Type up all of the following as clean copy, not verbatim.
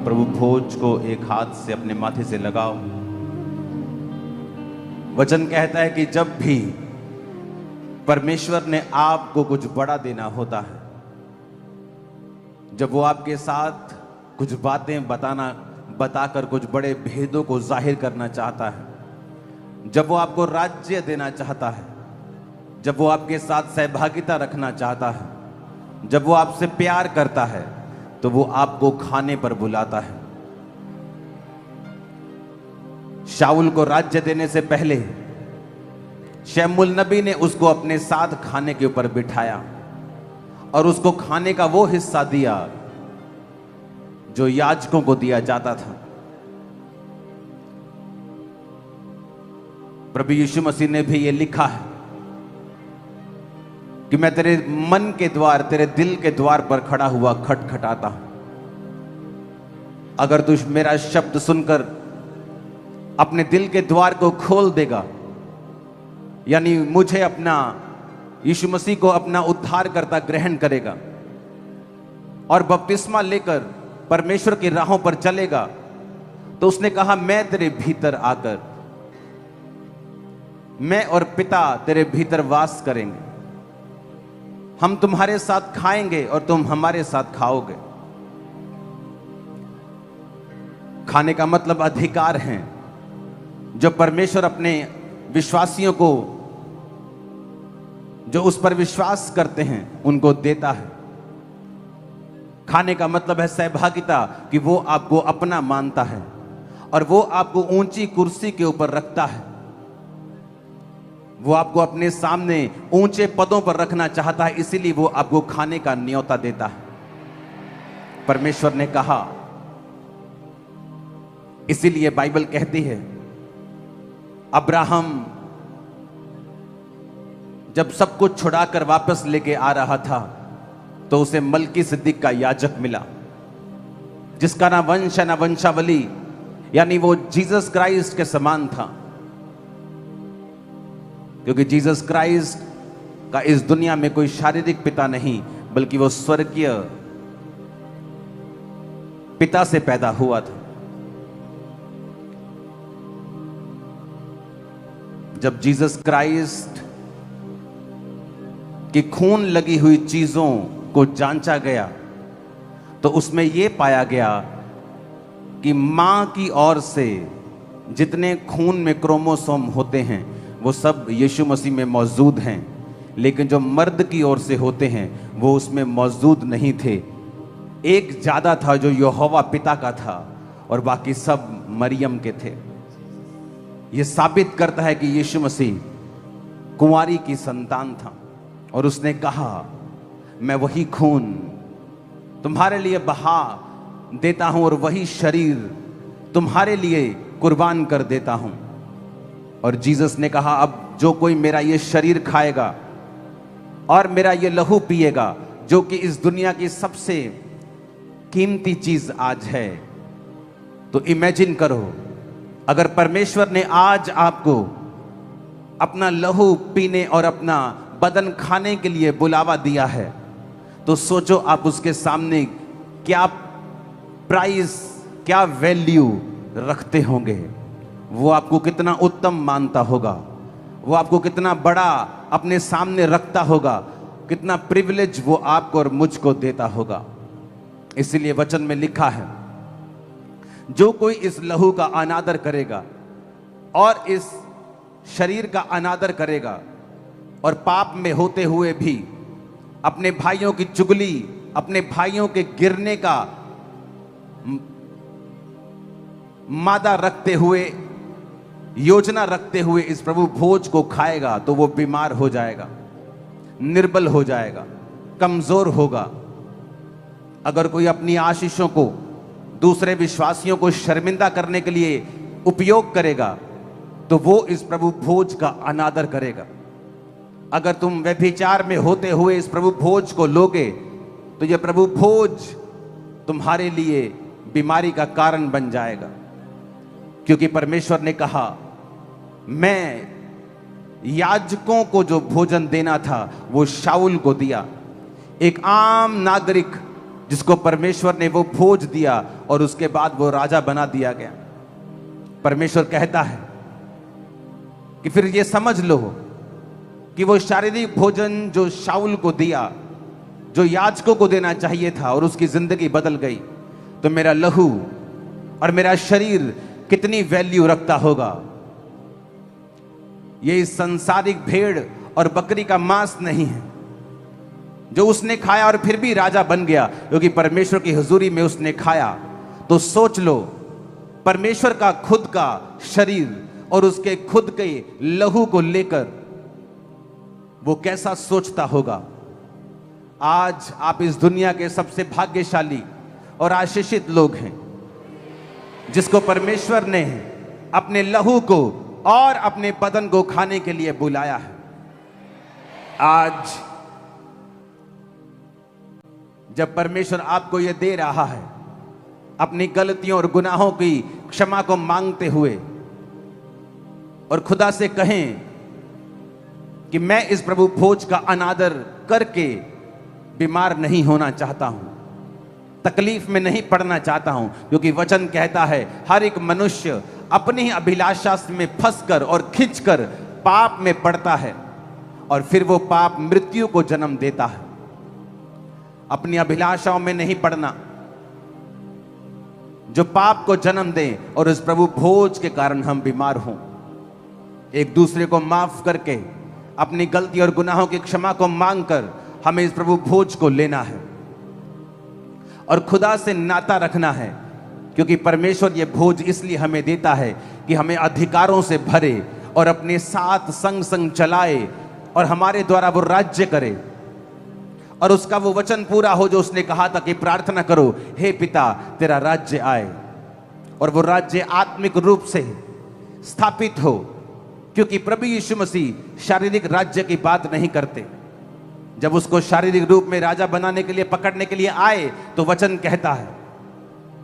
प्रभु भोज को एक हाथ से अपने माथे से लगाओ। वचन कहता है कि जब भी परमेश्वर ने आपको कुछ बड़ा देना होता है, जब वो आपके साथ कुछ बातें बताकर कुछ बड़े भेदों को जाहिर करना चाहता है, जब वो आपको राज्य देना चाहता है, जब वो आपके साथ सहभागिता रखना चाहता है, जब वो आपसे प्यार करता है, तो वो आपको खाने पर बुलाता है। शाऊल को राज्य देने से पहले शमूएल नबी ने उसको अपने साथ खाने के ऊपर बिठाया और उसको खाने का वो हिस्सा दिया जो याजकों को दिया जाता था। प्रभु यीशु मसीह ने भी ये लिखा है कि मैं तेरे मन के द्वार, तेरे दिल के द्वार पर खड़ा हुआ खटखटाता हूं। अगर तू मेरा शब्द सुनकर अपने दिल के द्वार को खोल देगा, यानी मुझे अपना, यीशु मसीह को अपना उद्धारकर्ता ग्रहण करेगा और बपतिस्मा लेकर परमेश्वर की राहों पर चलेगा, तो उसने कहा मैं तेरे भीतर आकर, मैं और पिता तेरे भीतर वास करेंगे। हम तुम्हारे साथ खाएंगे और तुम हमारे साथ खाओगे। खाने का मतलब अधिकार है जो परमेश्वर अपने विश्वासियों को, जो उस पर विश्वास करते हैं, उनको देता है। खाने का मतलब है सहभागिता, कि वो आपको अपना मानता है और वो आपको ऊंची कुर्सी के ऊपर रखता है। वो आपको अपने सामने ऊंचे पदों पर रखना चाहता है, इसीलिए वो आपको खाने का न्योता देता है। परमेश्वर ने कहा, इसीलिए बाइबल कहती है अब्राहम जब सब कुछ छुड़ाकर वापस लेके आ रहा था, तो उसे मलकीसिदक का याजक मिला, जिसका ना वंश ना वंशावली, यानी वो जीसस क्राइस्ट के समान था। क्योंकि जीसस क्राइस्ट का इस दुनिया में कोई शारीरिक पिता नहीं, बल्कि वो स्वर्गीय पिता से पैदा हुआ था। जब जीसस क्राइस्ट की खून लगी हुई चीजों को जांचा गया, तो उसमें यह पाया गया कि मां की ओर से जितने खून में क्रोमोसोम होते हैं वो सब यीशु मसीह में मौजूद हैं, लेकिन जो मर्द की ओर से होते हैं वो उसमें मौजूद नहीं थे। एक ज्यादा था जो यहोवा पिता का था और बाकी सब मरियम के थे। यह साबित करता है कि यीशु मसीह कुंवारी की संतान था और उसने कहा, मैं वही खून तुम्हारे लिए बहा देता हूं और वही शरीर तुम्हारे लिए कुर्बान कर देता हूं। और जीसस ने कहा, अब जो कोई मेरा ये शरीर खाएगा और मेरा ये लहू पिएगा, जो कि इस दुनिया की सबसे कीमती चीज आज है, तो इमेजिन करो, अगर परमेश्वर ने आज आपको अपना लहू पीने और अपना बदन खाने के लिए बुलावा दिया है, तो सोचो आप उसके सामने क्या प्राइस, क्या वैल्यू रखते होंगे। वो आपको कितना उत्तम मानता होगा, वो आपको कितना बड़ा अपने सामने रखता होगा, कितना प्रिविलेज वो आपको और मुझको देता होगा। इसलिए वचन में लिखा है, जो कोई इस लहू का अनादर करेगा और इस शरीर का अनादर करेगा और पाप में होते हुए भी अपने भाइयों की चुगली, अपने भाइयों के गिरने का मादा रखते हुए, योजना रखते हुए इस प्रभु भोज को खाएगा, तो वो बीमार हो जाएगा, निर्बल हो जाएगा, कमजोर होगा। अगर कोई अपनी आशीषों को दूसरे विश्वासियों को शर्मिंदा करने के लिए उपयोग करेगा, तो वो इस प्रभु भोज का अनादर करेगा। अगर तुम व्यभिचार में होते हुए इस प्रभु भोज को लोगे, तो यह प्रभु भोज तुम्हारे लिए बीमारी का कारण बन जाएगा। क्योंकि परमेश्वर ने कहा, मैं याजकों को जो भोजन देना था वो शाऊल को दिया। एक आम नागरिक जिसको परमेश्वर ने वो भोज दिया और उसके बाद वो राजा बना दिया गया। परमेश्वर कहता है कि फिर ये समझ लो कि वो शारीरिक भोजन जो शाऊल को दिया, जो याजकों को देना चाहिए था, और उसकी जिंदगी बदल गई, तो मेरा लहू और मेरा शरीर कितनी वैल्यू रखता होगा। ये इस संसारिक भेड़ और बकरी का मांस नहीं है जो उसने खाया और फिर भी राजा बन गया, क्योंकि परमेश्वर की हुजूरी में उसने खाया। तो सोच लो, परमेश्वर का खुद का शरीर और उसके खुद के लहू को लेकर वो कैसा सोचता होगा। आज आप इस दुनिया के सबसे भाग्यशाली और आशीषित लोग हैं, जिसको परमेश्वर ने अपने लहू को और अपने बदन को खाने के लिए बुलाया है। आज जब परमेश्वर आपको यह दे रहा है, अपनी गलतियों और गुनाहों की क्षमा को मांगते हुए, और खुदा से कहें कि मैं इस प्रभु भोज का अनादर करके बीमार नहीं होना चाहता हूं, तकलीफ में नहीं पड़ना चाहता हूं, क्योंकि वचन कहता है हर एक मनुष्य अपनी ही अभिलाषा में फंसकर और खिंचकर पाप में पड़ता है, और फिर वो पाप मृत्यु को जन्म देता है। अपनी अभिलाषाओं में नहीं पड़ना जो पाप को जन्म दे, और इस प्रभु भोज के कारण हम बीमार हों। एक दूसरे को माफ करके, अपनी गलती और गुनाहों की क्षमा को मांगकर हमें इस प्रभु भोज को लेना है और खुदा से नाता रखना है, क्योंकि परमेश्वर ये भोज इसलिए हमें देता है कि हमें अधिकारों से भरे और अपने साथ संग संग चलाए और हमारे द्वारा वो राज्य करे, और उसका वो वचन पूरा हो जो उसने कहा था कि प्रार्थना करो, हे पिता तेरा राज्य आए, और वो राज्य आत्मिक रूप से स्थापित हो, क्योंकि प्रभु यीशु मसीह शारीरिक राज्य की बात नहीं करते। जब उसको शारीरिक रूप में राजा बनाने के लिए, पकड़ने के लिए आए, तो वचन कहता है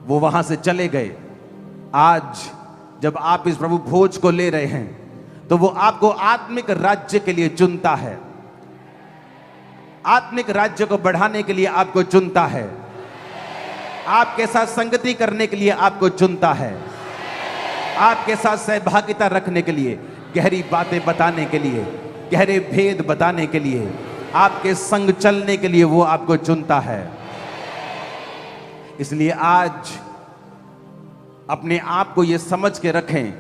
वो वहां से चले गए। आज जब आप इस प्रभु भोज को ले रहे हैं, तो वो आपको आत्मिक राज्य के लिए चुनता है, आत्मिक राज्य को बढ़ाने के लिए आपको चुनता है, आपके साथ संगति करने के लिए आपको चुनता है, आपके साथ सहभागिता रखने के लिए, गहरी बातें बताने के लिए, गहरे भेद बताने के लिए, आपके संग चलने के लिए वो आपको चुनता है। इसलिए आज अपने आप को ये समझ के रखें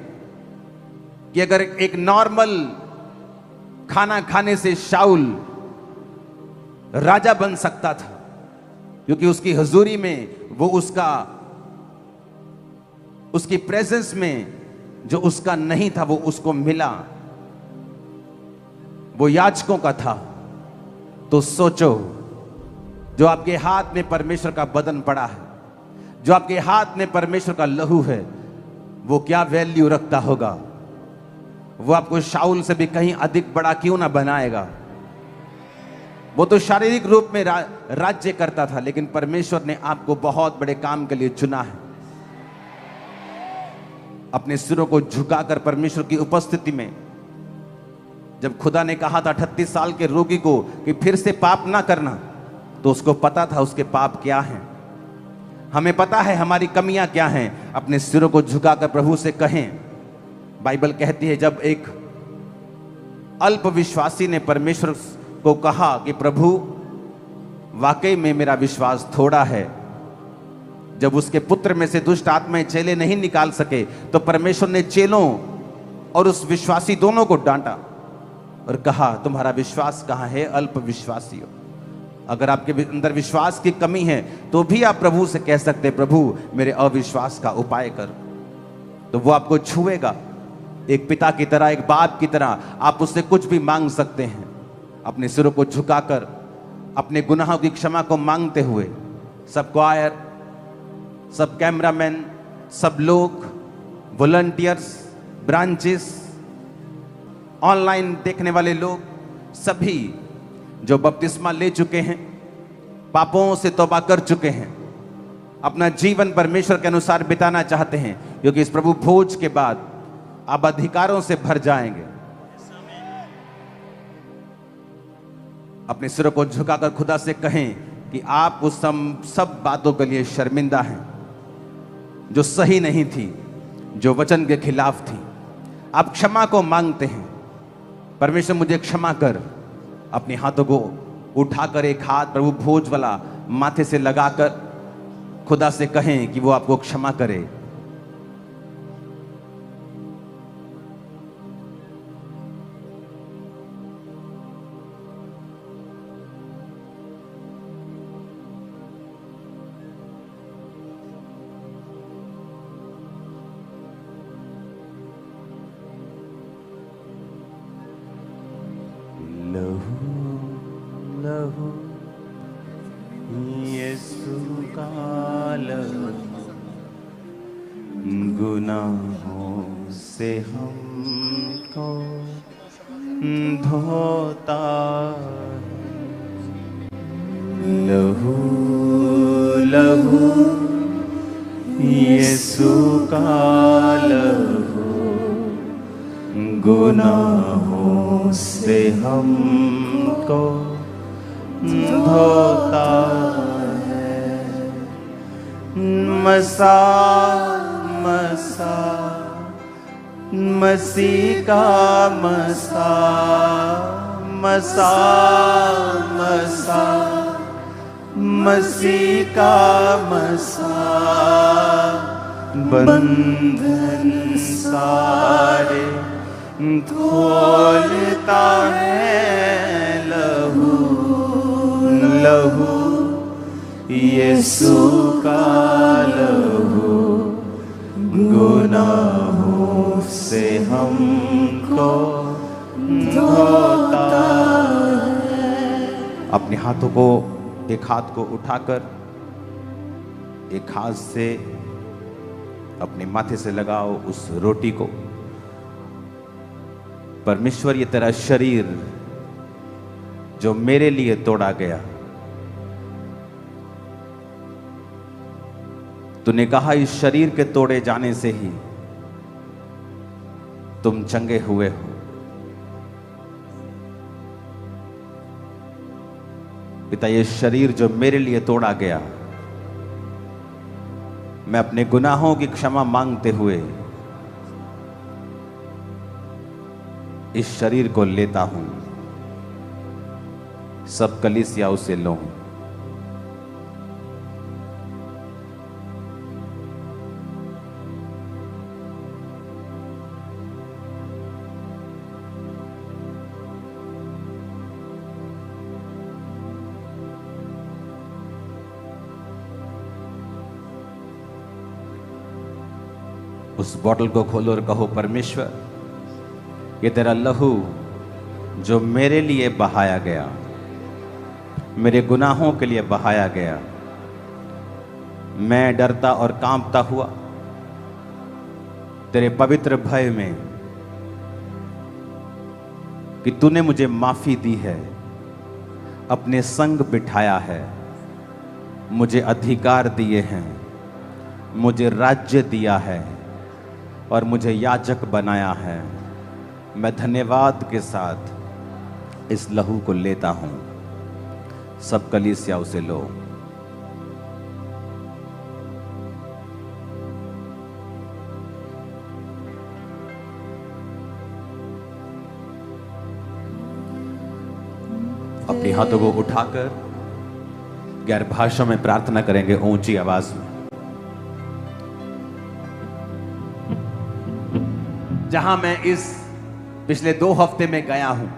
कि अगर एक नॉर्मल खाना खाने से शाऊल राजा बन सकता था, क्योंकि उसकी हुजूरी में वो उसकी प्रेजेंस में जो उसका नहीं था वो उसको मिला, वो याजकों का था, तो सोचो जो आपके हाथ में परमेश्वर का बदन पड़ा है, जो आपके हाथ में परमेश्वर का लहू है, वो क्या वैल्यू रखता होगा। वो आपको शाऊल से भी कहीं अधिक बड़ा क्यों ना बनाएगा। वो तो शारीरिक रूप में राज्य करता था, लेकिन परमेश्वर ने आपको बहुत बड़े काम के लिए चुना है। अपने सिरों को झुकाकर परमेश्वर की उपस्थिति में, जब खुदा ने कहा था 38 साल के रोगी को कि फिर से पाप ना करना, तो उसको पता था उसके पाप क्या हैं। हमें पता है हमारी कमियां क्या हैं। अपने सिरों को झुकाकर प्रभु से कहें। बाइबल कहती है जब एक अल्प विश्वासी ने परमेश्वर को कहा कि प्रभु वाकई में मेरा विश्वास थोड़ा है, जब उसके पुत्र में से दुष्ट आत्माएं चेले नहीं निकाल सके, तो परमेश्वर ने चेलों और उस विश्वासी दोनों को डांटा और कहा तुम्हारा विश्वास कहां है, अल्प विश्वासियों। अगर आपके अंदर विश्वास की कमी है तो भी आप प्रभु से कह सकते प्रभु मेरे अविश्वास का उपाय कर, तो वो आपको छुएगा। एक पिता की तरह, एक बाप की तरह आप उससे कुछ भी मांग सकते हैं। अपने सिरों को झुकाकर अपने गुनाहों की क्षमा को मांगते हुए, सब क्वायर, सब कैमरामैन, सब लोग, वॉलंटियर्स, ब्रांचेस, ऑनलाइन देखने वाले लोग, सभी जो बपतिस्मा ले चुके हैं, पापों से तौबा कर चुके हैं, अपना जीवन परमेश्वर के अनुसार बिताना चाहते हैं, क्योंकि इस प्रभु भोज के बाद आप अधिकारों से भर जाएंगे। अपने सिरों को झुकाकर खुदा से कहें कि आप उस सब बातों के लिए शर्मिंदा हैं जो सही नहीं थी, जो वचन के खिलाफ थी। आप क्षमा को मांगते हैं, परमेश्वर मुझे क्षमा कर। अपने हाथों को उठाकर एक हाथ प्रभु भोज वाला माथे से लगाकर खुदा से कहें कि वो आपको क्षमा करे। लहू लहू यीशु का लहू गुनाहों से हमको धोता है। लहू लहू यीशु का लहू गुनाहों से हमको धोता है। मसा मसा मसीह का मसा मसा मसा मसीह का मसा बंधन सारे खोलता है। लहू लहू यीशु का लहू गुनाहों से हमको धोता है। अपने हाथों को, एक हाथ को उठाकर एक हाथ से अपने माथे से लगाओ उस रोटी को। परमेश्वर, ये तेरा शरीर जो मेरे लिए तोड़ा गया, तूने कहा इस शरीर के तोड़े जाने से ही तुम चंगे हुए हो। पिता, ये शरीर जो मेरे लिए तोड़ा गया, मैं अपने गुनाहों की क्षमा मांगते हुए इस शरीर को लेता हूं। सब कलीसिया उसे लो। उस बॉटल को खोलो और कहो, परमेश्वर, ये तेरा लहू जो मेरे लिए बहाया गया, मेरे गुनाहों के लिए बहाया गया, मैं डरता और कांपता हुआ तेरे पवित्र भय में कि तूने मुझे माफी दी है, अपने संग बिठाया है, मुझे अधिकार दिए हैं, मुझे राज्य दिया है और मुझे याजक बनाया है। मैं धन्यवाद के साथ इस लहू को लेता हूं। सब कलीसिया उसे लो। अपने हाथों को उठाकर गैर भाषा में प्रार्थना करेंगे ऊंची आवाज में। जहां मैं इस पिछले 2 हफ्ते में गया हूं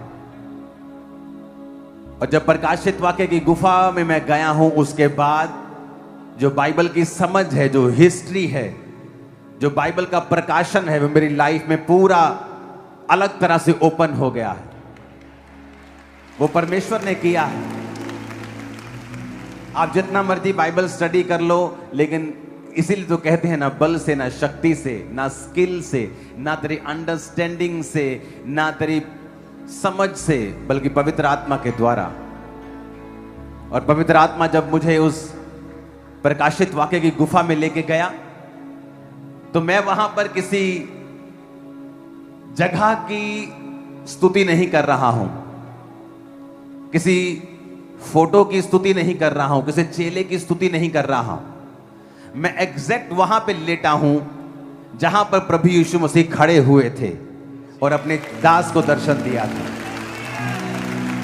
और जब प्रकाशित वाक्य की गुफा में मैं गया हूं, उसके बाद जो बाइबल की समझ है, जो हिस्ट्री है, जो बाइबल का प्रकाशन है, वो मेरी लाइफ में पूरा अलग तरह से ओपन हो गया है। वो परमेश्वर ने किया है। आप जितना मर्जी बाइबल स्टडी कर लो, लेकिन इसीलिए तो कहते हैं, ना बल से, ना शक्ति से, ना स्किल से, ना तेरी अंडरस्टैंडिंग से, ना तेरी समझ से, बल्कि पवित्र आत्मा के द्वारा। और पवित्र आत्मा जब मुझे उस प्रकाशित वाक्य की गुफा में लेके गया, तो मैं वहां पर किसी जगह की स्तुति नहीं कर रहा हूं, किसी फोटो की स्तुति नहीं कर रहा हूं, किसी चेले की स्तुति नहीं कर रहा हूं, मैं एग्जैक्ट वहां पे लेटा हूं जहां पर प्रभु यीशु मसीह खड़े हुए थे और अपने दास को दर्शन दिया था।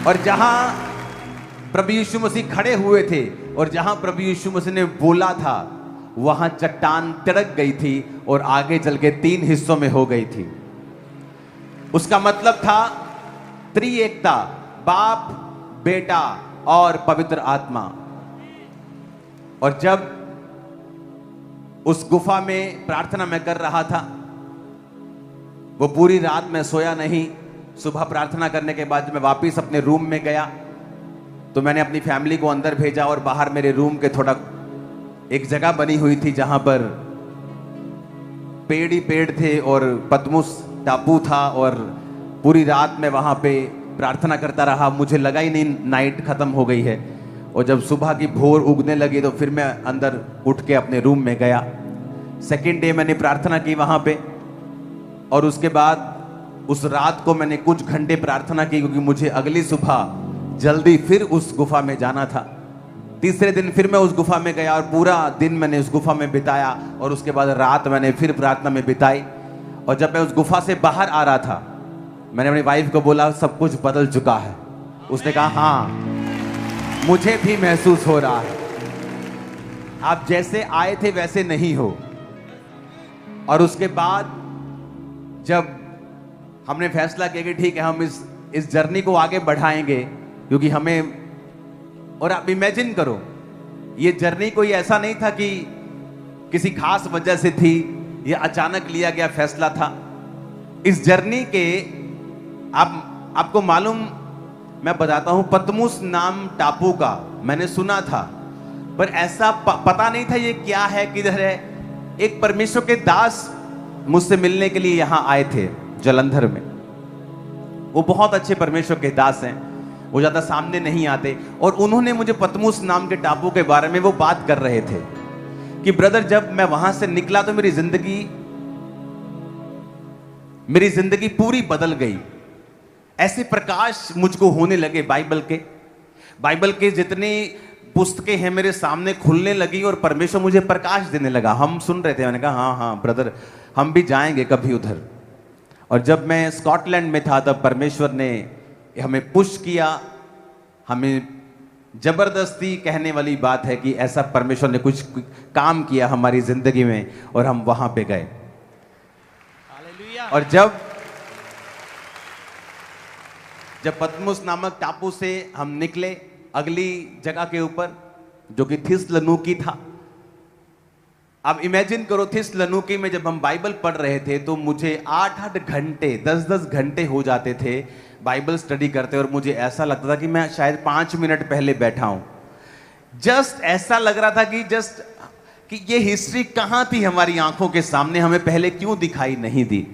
और जहां प्रभु यीशु मसीह खड़े हुए थे और जहां प्रभु यीशु मसीह ने बोला था, वहां चट्टान तिड़क गई थी और आगे चल के 3 हिस्सों में हो गई थी। उसका मतलब था त्रिएकता, बाप, बेटा और पवित्र आत्मा। और जब उस गुफा में प्रार्थना मैं कर रहा था, वो पूरी रात मैं सोया नहीं। सुबह प्रार्थना करने के बाद जब मैं वापस अपने रूम में गया तो मैंने अपनी फैमिली को अंदर भेजा और बाहर मेरे रूम के थोड़ा एक जगह बनी हुई थी जहां पर पेड़ ही पेड़ थे और पद्मुस टापू था, और पूरी रात मैं वहां पे प्रार्थना करता रहा। मुझे लगा ही नहीं नाइट खत्म हो गई है। और जब सुबह की भोर उगने लगी तो फिर मैं अंदर उठ के अपने रूम में गया। सेकेंड डे मैंने प्रार्थना की वहां पे, और उसके बाद उस रात को मैंने कुछ घंटे प्रार्थना की क्योंकि मुझे अगली सुबह जल्दी फिर उस गुफा में जाना था। तीसरे दिन फिर मैं उस गुफा में गया और पूरा दिन मैंने उस गुफा में बिताया, और उसके बाद रात मैंने फिर प्रार्थना में बिताई। और जब मैं उस गुफा से बाहर आ रहा था, मैंने अपनी वाइफ को बोला सब कुछ बदल चुका है। उसने कहा हाँ, मुझे भी महसूस हो रहा है, आप जैसे आए थे वैसे नहीं हो। और उसके बाद जब हमने फैसला किया कि ठीक है, हम इस जर्नी को आगे बढ़ाएंगे, क्योंकि हमें, और आप इमेजिन करो, ये जर्नी कोई ऐसा नहीं था कि किसी खास वजह से थी, ये अचानक लिया गया फैसला था। इस जर्नी के आपको मालूम, मैं बताता हूं, पतमुस नाम टापू का मैंने सुना था, पर ऐसा पता नहीं था ये क्या है, किधर है। एक परमेश्वर के दास मुझसे मिलने के लिए यहां आए थे जलंधर में। वो बहुत अच्छे परमेश्वर के दास हैं, वो ज्यादा सामने नहीं आते। और उन्होंने मुझे पतमुस नाम के टापू के बारे में वो बात कर रहे थे कि ब्रदर, जब मैं वहां से निकला तो मेरी जिंदगी पूरी बदल गई। ऐसे प्रकाश मुझको होने लगे। बाइबल के जितनी पुस्तकें हैं मेरे सामने खुलने लगी और परमेश्वर मुझे प्रकाश देने लगा। हम सुन रहे थे, मैंने कहा हाँ हाँ ब्रदर, हम भी जाएंगे कभी उधर। और जब मैं स्कॉटलैंड में था तब परमेश्वर ने हमें पुश किया। हमें जबरदस्ती कहने वाली बात है कि ऐसा परमेश्वर ने कुछ काम किया हमारी जिंदगी में, और हम वहां पे गए। और जब पद्मुस नामक टापू से हम निकले अगली जगह के ऊपर, जो कि थिस्सलुनीकि था। अब इमेजिन करो, थिस्सलुनीकि में जब हम बाइबल पढ़ रहे थे तो मुझे 8-8 घंटे, 10-10 घंटे हो जाते थे बाइबल स्टडी करते, और मुझे ऐसा लगता था कि मैं शायद 5 मिनट पहले बैठा हूं। जस्ट ऐसा लग रहा था कि ये हिस्ट्री कहां थी हमारी आंखों के सामने, हमें पहले क्यों दिखाई नहीं दी।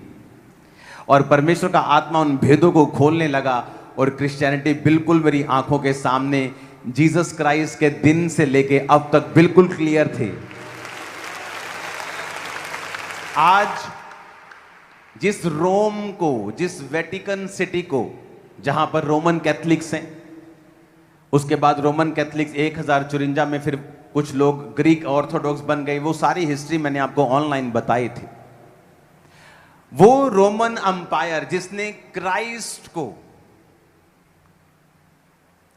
और परमेश्वर का आत्मा उन भेदों को खोलने लगा, और क्रिश्चियनिटी बिल्कुल मेरी आंखों के सामने जीसस क्राइस्ट के दिन से लेके अब तक बिल्कुल क्लियर थे। आज जिस रोम को, जिस वेटिकन सिटी को, जहां पर रोमन कैथलिक्स हैं, उसके बाद रोमन कैथलिक्स 1054 में फिर कुछ लोग ग्रीक ऑर्थोडॉक्स बन गए, वो सारी हिस्ट्री मैंने आपको ऑनलाइन बताई थी। वो रोमन अंपायर जिसने क्राइस्ट को,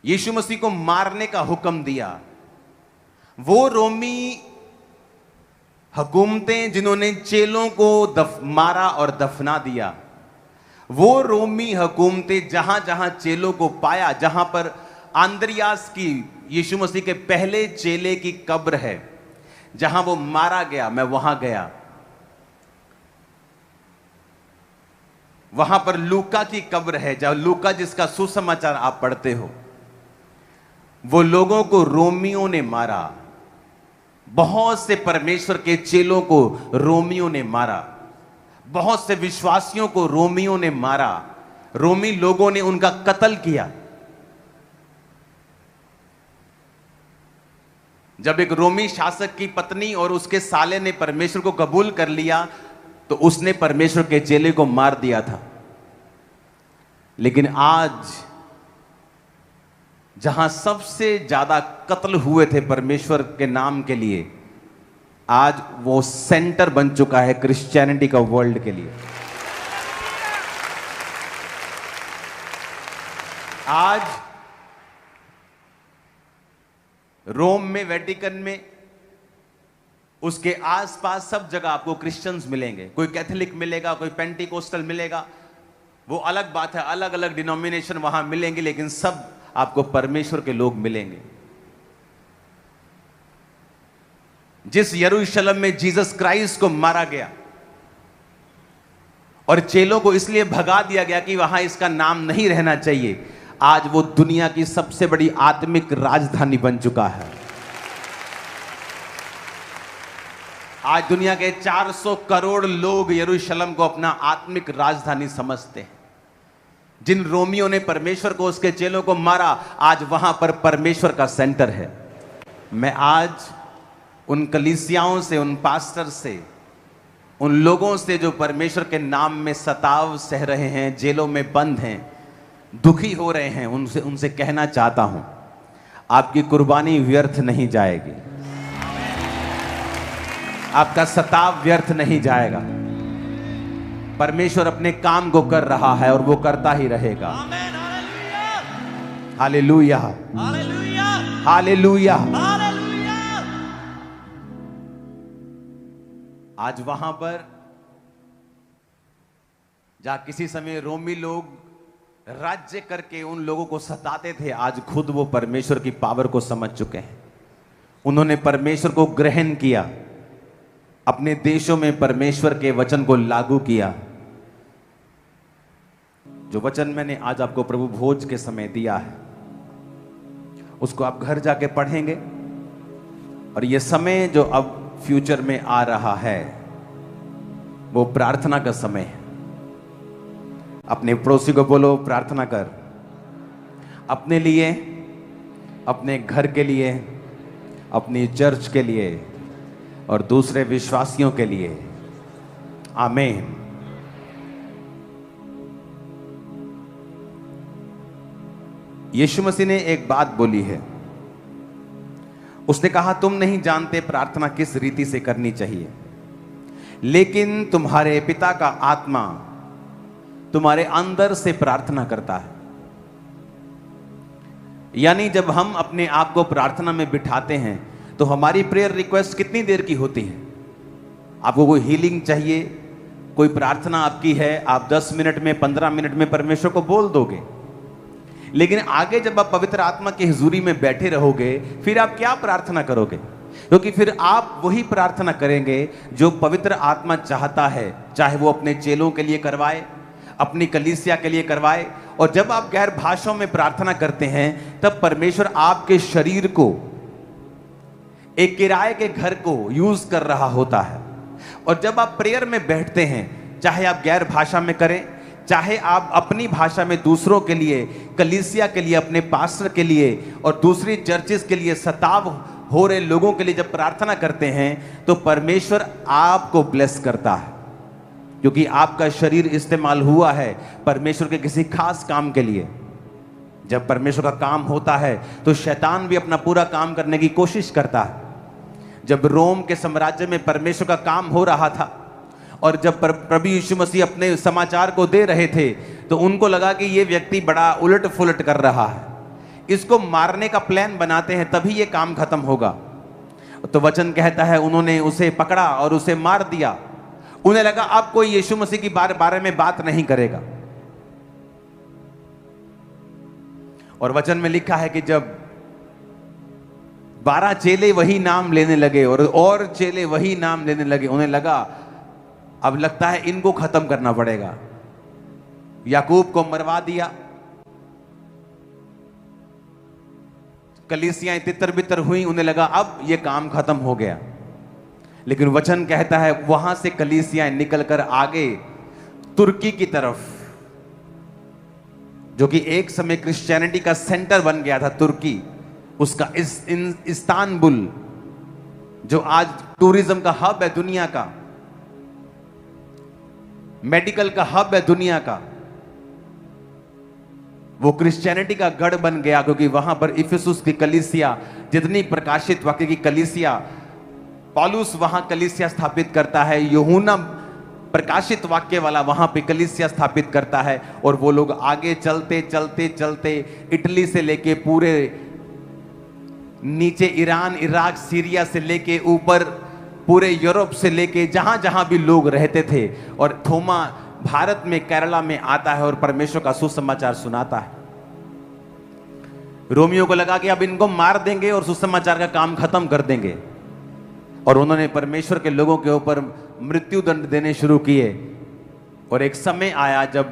यीशु मसीह को मारने का हुक्म दिया, वो रोमी हुकूमतें जिन्होंने चेलों को मारा और दफना दिया, वो रोमी हुकूमतें जहां जहां चेलों को पाया, जहां पर आंद्रियास की, यीशु मसीह के पहले चेले की कब्र है, जहां वो मारा गया, मैं वहां गया। वहां पर लूका की कब्र है, जहां लूका जिसका सुसमाचार आप पढ़ते हो। वो लोगों को रोमियों ने मारा, बहुत से परमेश्वर के चेलों को रोमियों ने मारा, बहुत से विश्वासियों को रोमियों ने मारा, रोमी लोगों ने उनका कत्ल किया। जब एक रोमी शासक की पत्नी और उसके साले ने परमेश्वर को कबूल कर लिया तो उसने परमेश्वर के चेले को मार दिया था। लेकिन आज जहां सबसे ज्यादा कत्ल हुए थे परमेश्वर के नाम के लिए, आज वो सेंटर बन चुका है क्रिश्चियनिटी का वर्ल्ड के लिए। आज रोम में, वेटिकन में, उसके आसपास सब जगह आपको क्रिश्चियंस मिलेंगे। कोई कैथोलिक मिलेगा, कोई पेंटिकोस्टल मिलेगा, वो अलग बात है, अलग अलग डिनोमिनेशन वहां मिलेंगे, लेकिन सब आपको परमेश्वर के लोग मिलेंगे। जिस यरूशलेम में जीसस क्राइस्ट को मारा गया और चेलों को इसलिए भगा दिया गया कि वहां इसका नाम नहीं रहना चाहिए, आज वो दुनिया की सबसे बड़ी आत्मिक राजधानी बन चुका है। आज दुनिया के 400 करोड़ लोग यरूशलेम को अपना आत्मिक राजधानी समझते हैं। जिन रोमियों ने परमेश्वर को, उसके चेलों को मारा, आज वहां पर परमेश्वर का सेंटर है। मैं आज उन कलीसियाओं से, उन पास्टर से, उन लोगों से जो परमेश्वर के नाम में सताव सह रहे हैं, जेलों में बंद हैं, दुखी हो रहे हैं, उनसे कहना चाहता हूं, आपकी कुर्बानी व्यर्थ नहीं जाएगी, आपका सताव व्यर्थ नहीं जाएगा। परमेश्वर अपने काम को कर रहा है और वो करता ही रहेगा। Hallelujah, hallelujah, hallelujah. आज वहां पर जहां किसी समय रोमी लोग राज्य करके उन लोगों को सताते थे, आज खुद वो परमेश्वर की पावर को समझ चुके हैं। उन्होंने परमेश्वर को ग्रहण किया, अपने देशों में परमेश्वर के वचन को लागू किया। जो वचन मैंने आज आपको प्रभु भोज के समय दिया है, उसको आप घर जाके पढ़ेंगे। और ये समय जो अब फ्यूचर में आ रहा है, वो प्रार्थना का समय है। अपने पड़ोसी को बोलो, प्रार्थना कर, अपने लिए, अपने घर के लिए, अपनी चर्च के लिए और दूसरे विश्वासियों के लिए। आमीन। यीशु मसीह ने एक बात बोली है, उसने कहा, तुम नहीं जानते प्रार्थना किस रीति से करनी चाहिए, लेकिन तुम्हारे पिता का आत्मा तुम्हारे अंदर से प्रार्थना करता है। यानी जब हम अपने आप को प्रार्थना में बिठाते हैं तो हमारी प्रेयर रिक्वेस्ट कितनी देर की होती है? आपको कोई हीलिंग चाहिए, कोई प्रार्थना आपकी है, आप 10 मिनट में, 15 मिनट में परमेश्वर को बोल दोगे। लेकिन आगे जब आप पवित्र आत्मा की हुजूरी में बैठे रहोगे, फिर आप क्या प्रार्थना करोगे? क्योंकि फिर आप वही प्रार्थना करेंगे जो पवित्र आत्मा चाहता है, चाहे वो अपने चेलों के लिए करवाए, अपनी कलीसिया के लिए करवाए। और जब आप गैर भाषाओं में प्रार्थना करते हैं, तब परमेश्वर आपके शरीर को, एक किराए के घर को यूज कर रहा होता है। और जब आप प्रेयर में बैठते हैं, चाहे आप गैर भाषा में करें, चाहे आप अपनी भाषा में दूसरों के लिए, कलीसिया के लिए, अपने पास्टर के लिए और दूसरी चर्चेस के लिए, सताव हो रहे लोगों के लिए जब प्रार्थना करते हैं, तो परमेश्वर आपको ब्लेस करता है, क्योंकि आपका शरीर इस्तेमाल हुआ है परमेश्वर के किसी खास काम के लिए। जब परमेश्वर का काम होता है तो शैतान भी अपना पूरा काम करने की कोशिश करता है। जब रोम के साम्राज्य में परमेश्वर का काम हो रहा था और जब प्रभु यीशु मसीह अपने समाचार को दे रहे थे, तो उनको लगा कि ये व्यक्ति बड़ा उलट फुलट कर रहा है, इसको मारने का प्लान बनाते हैं, तभी ये काम खत्म होगा। तो वचन कहता है, उन्होंने उसे पकड़ा और उसे मार दिया। उन्हें लगा अब कोई यीशु मसीह की बारे में बात नहीं करेगा। और वचन में लिखा है कि जब 12 चेले वही नाम लेने लगे और चेले वही नाम लेने लगे, उन्हें लगा अब लगता है इनको खत्म करना पड़ेगा। याकूब को मरवा दिया, कलीसियां तितर बितर हुई, उन्हें लगा अब यह काम खत्म हो गया। लेकिन वचन कहता है वहां से कलीसियां निकलकर आगे तुर्की की तरफ, जो कि एक समय क्रिश्चियनिटी का सेंटर बन गया था, तुर्की, उसका इस्तांबुल, जो आज टूरिज्म का हब है दुनिया का, मेडिकल का हब है दुनिया का, वो क्रिश्चियनिटी का गढ़ बन गया, क्योंकि वहां पर इफिसुस की कलीसिया, जितनी प्रकाशित वाक्य की कलीसिया, पौलुस वहां कलीसिया स्थापित करता है, यूहन्ना प्रकाशित वाक्य वाला वहां पे कलीसिया स्थापित करता है, और वो लोग आगे चलते चलते चलते इटली से लेके पूरे नीचे ईरान, इराक, सीरिया से लेके ऊपर पूरे यूरोप से लेके जहां जहां भी लोग रहते थे, और थोमा भारत में, केरला में आता है और परमेश्वर का सुसमाचार सुनाता है। रोमियो को लगा कि अब इनको मार देंगे और सुसमाचार का काम खत्म कर देंगे, और उन्होंने परमेश्वर के लोगों के ऊपर मृत्यु दंड देने शुरू किए। और एक समय आया जब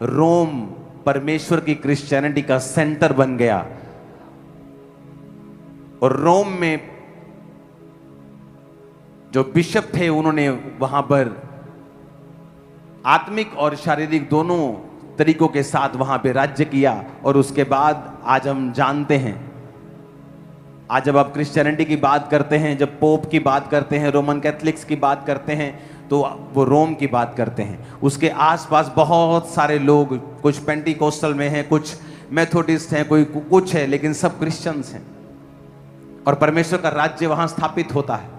रोम परमेश्वर की क्रिश्चियनिटी का सेंटर बन गया, और रोम में जो बिशप थे उन्होंने वहां पर आत्मिक और शारीरिक दोनों तरीकों के साथ वहां पे राज्य किया। और उसके बाद आज हम जानते हैं, आज जब आप क्रिश्चियनिटी की बात करते हैं, जब पोप की बात करते हैं, रोमन कैथलिक्स की बात करते हैं, तो वो रोम की बात करते हैं। उसके आसपास बहुत सारे लोग, कुछ पेंटिकोस्टल में हैं, कुछ मेथोडिस्ट हैं, कोई कुछ है, लेकिन सब क्रिश्चियंस हैं, और परमेश्वर का राज्य वहां स्थापित होता है।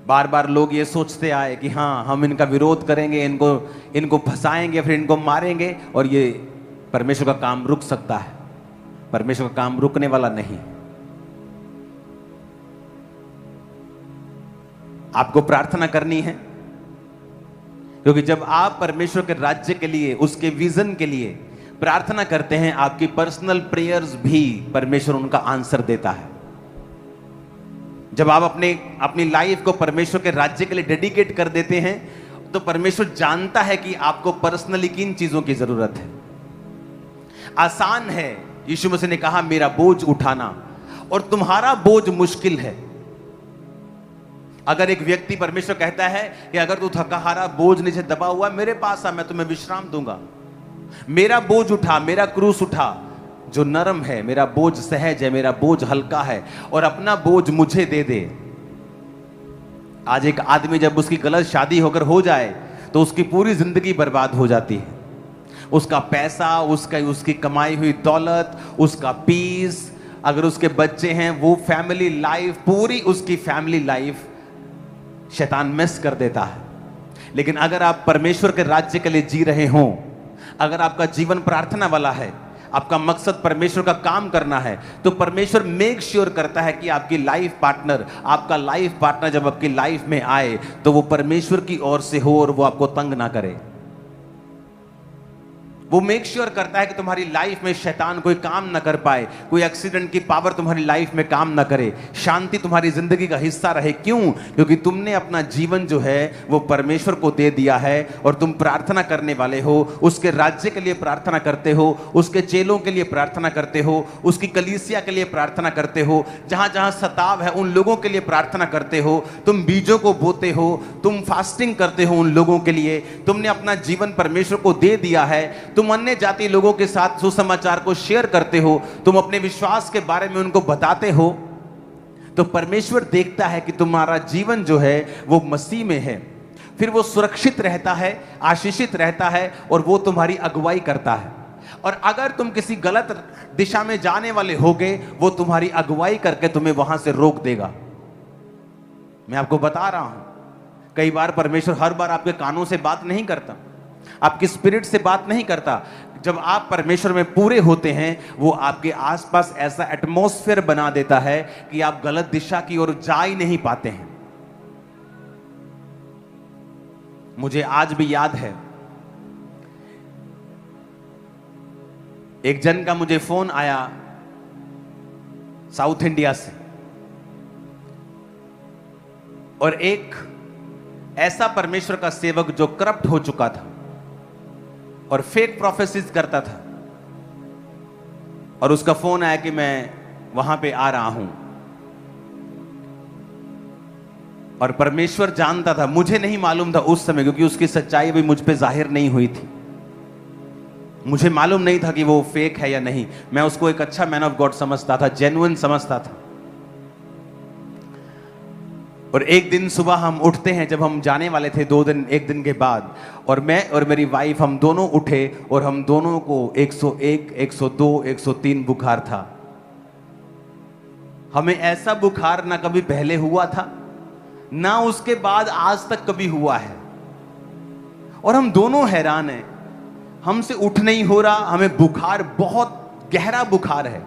बार बार लोग ये सोचते आए कि हाँ, हम इनका विरोध करेंगे, इनको फंसाएंगे, फिर इनको मारेंगे, और ये परमेश्वर का काम रुक सकता है। परमेश्वर का काम रुकने वाला नहीं। आपको प्रार्थना करनी है, क्योंकि जब आप परमेश्वर के राज्य के लिए, उसके विजन के लिए प्रार्थना करते हैं, आपकी पर्सनल प्रेयर्स भी परमेश्वर उनका आंसर देता है। जब आप अपनी लाइफ को परमेश्वर के राज्य के लिए डेडिकेट कर देते हैं, तो परमेश्वर जानता है कि आपको पर्सनली किन चीजों की जरूरत है। आसान है, यीशु मसीह ने कहा, मेरा बोझ उठाना, और तुम्हारा बोझ मुश्किल है। अगर एक व्यक्ति, परमेश्वर कहता है कि अगर तू थका हारा, बोझ नीचे दबा हुआ, मेरे पास आ, मैं तुम्हें विश्राम दूंगा। मेरा बोझ उठा, मेरा क्रूस उठा जो नरम है, मेरा बोझ सहज है, मेरा बोझ हल्का है, और अपना बोझ मुझे दे दे। आज एक आदमी जब उसकी गलत शादी होकर हो जाए, तो उसकी पूरी जिंदगी बर्बाद हो जाती है। उसका पैसा, उसकी कमाई हुई दौलत, उसका पीस, अगर उसके बच्चे हैं, वो फैमिली लाइफ, पूरी उसकी फैमिली लाइफ शैतान मिस कर देता है। लेकिन अगर आप परमेश्वर के राज्य के लिए जी रहे हो, अगर आपका जीवन प्रार्थना वाला है, आपका मकसद परमेश्वर का काम करना है, तो परमेश्वर मेक श्योर करता है कि आपका लाइफ पार्टनर जब आपकी लाइफ में आए, तो वो परमेश्वर की ओर से हो और वो आपको तंग ना करे। वो मेक श्योर करता है कि तुम्हारी लाइफ में शैतान कोई काम ना कर पाए, कोई एक्सीडेंट की पावर तुम्हारी लाइफ में काम ना करे, शांति तुम्हारी जिंदगी का हिस्सा रहे। क्यों? क्योंकि तुमने अपना जीवन जो है वो परमेश्वर को दे दिया है, और तुम प्रार्थना करने वाले हो, उसके राज्य के लिए प्रार्थना करते हो, उसके चेलों के लिए प्रार्थना करते हो, उसकी कलीसिया के लिए प्रार्थना करते हो, जहां जहां सताव है उन लोगों के लिए प्रार्थना करते हो, तुम बीजों को बोते हो, तुम फास्टिंग करते हो उन लोगों के लिए, तुमने अपना जीवन परमेश्वर को दे दिया है, तुम अन्य जाति लोगों के साथ सुसमाचार को शेयर करते हो, तुम अपने विश्वास के बारे में उनको बताते हो, तो परमेश्वर देखता है कि तुम्हारा जीवन जो है वो मसीह में है। फिर वो सुरक्षित रहता है, आशीषित रहता है, और वो तुम्हारी अगुवाई करता है। और अगर तुम किसी गलत दिशा में जाने वाले होगे, वो तुम्हारी अगुवाई करके तुम्हें वहां से रोक देगा। मैं आपको बता रहा हूं, कई बार परमेश्वर हर बार आपके कानों से बात नहीं करता, आपकी स्पिरिट से बात नहीं करता। जब आप परमेश्वर में पूरे होते हैं, वो आपके आसपास ऐसा एटमॉस्फेयर बना देता है कि आप गलत दिशा की ओर जा ही नहीं पाते हैं। मुझे आज भी याद है, एक जन का मुझे फोन आया साउथ इंडिया से, और एक ऐसा परमेश्वर का सेवक जो करप्ट हो चुका था और फेक प्रोफेसीज करता था, और उसका फोन आया कि मैं वहां पे आ रहा हूं। और परमेश्वर जानता था, मुझे नहीं मालूम था उस समय, क्योंकि उसकी सच्चाई भी मुझ पे जाहिर नहीं हुई थी। मुझे मालूम नहीं था कि वो फेक है या नहीं। मैं उसको एक अच्छा मैन ऑफ गॉड समझता था, जेन्युइन समझता था। और एक दिन सुबह हम उठते हैं, जब हम जाने वाले थे 1 दिन के बाद, और मैं और मेरी वाइफ हम दोनों उठे और हम दोनों को 101, 102, 103 बुखार था। हमें ऐसा बुखार ना कभी पहले हुआ था, ना उसके बाद आज तक कभी हुआ है। और हम दोनों हैरान हैं, हमसे उठ नहीं हो रहा, हमें बुखार, बहुत गहरा बुखार है,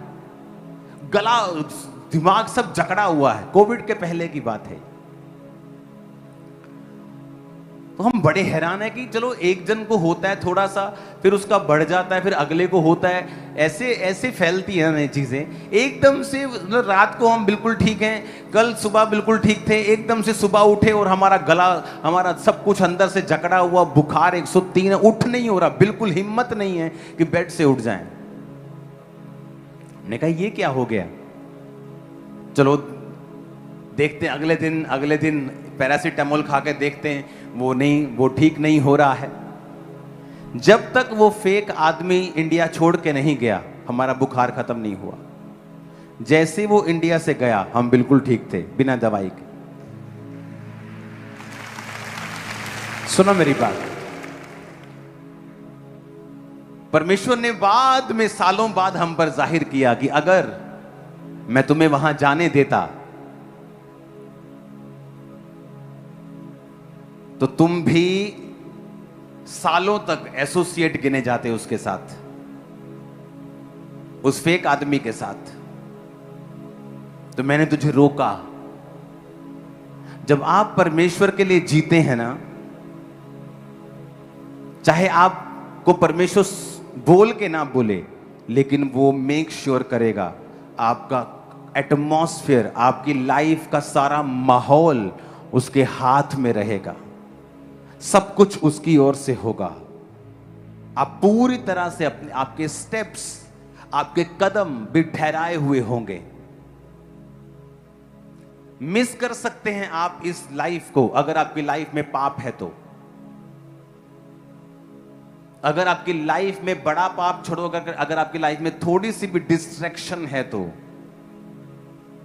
गला दिमाग सब जकड़ा हुआ है। कोविड के पहले की बात है। तो हम बड़े हैरान है कि चलो एक जन को होता है थोड़ा सा, फिर उसका बढ़ जाता है, फिर अगले को होता है, ऐसे ऐसे फैलती है नई चीजें। एकदम से मतलब रात को हम बिल्कुल ठीक हैं, कल सुबह बिल्कुल ठीक थे, एकदम से सुबह उठे और हमारा गला, हमारा सब कुछ अंदर से जकड़ा हुआ, बुखार 103 है, उठ नहीं हो रहा, बिल्कुल हिम्मत नहीं है कि बेड से उठ जाएं। हमने कहा ये क्या हो गया, चलो देखते हैं। अगले दिन पैरासीटामोल खा के देखते हैं, वो ठीक नहीं हो रहा है। जब तक वो फेक आदमी इंडिया छोड़ के नहीं गया, हमारा बुखार खत्म नहीं हुआ। जैसे वो इंडिया से गया, हम बिल्कुल ठीक थे बिना दवाई के। सुनो मेरी बात, परमेश्वर ने बाद में सालों बाद हम पर जाहिर किया कि अगर मैं तुम्हें वहां जाने देता तो तुम भी सालों तक एसोसिएट गिने जाते उसके साथ, उस फेक आदमी के साथ। तो मैंने तुझे रोका। जब आप परमेश्वर के लिए जीते हैं ना, चाहे आपको परमेश्वर बोल के ना बोले, लेकिन वो मेक श्योर करेगा आपका एटमॉस्फेयर, आपकी लाइफ का सारा माहौल उसके हाथ में रहेगा, सब कुछ उसकी ओर से होगा। आप पूरी तरह से आपके स्टेप्स, आपके कदम भी ठहराए हुए होंगे। मिस कर सकते हैं आप इस लाइफ को अगर आपकी लाइफ में पाप है तो। अगर आपकी लाइफ में बड़ा पाप छोड़ो, अगर आपकी लाइफ में थोड़ी सी भी डिस्ट्रैक्शन है तो,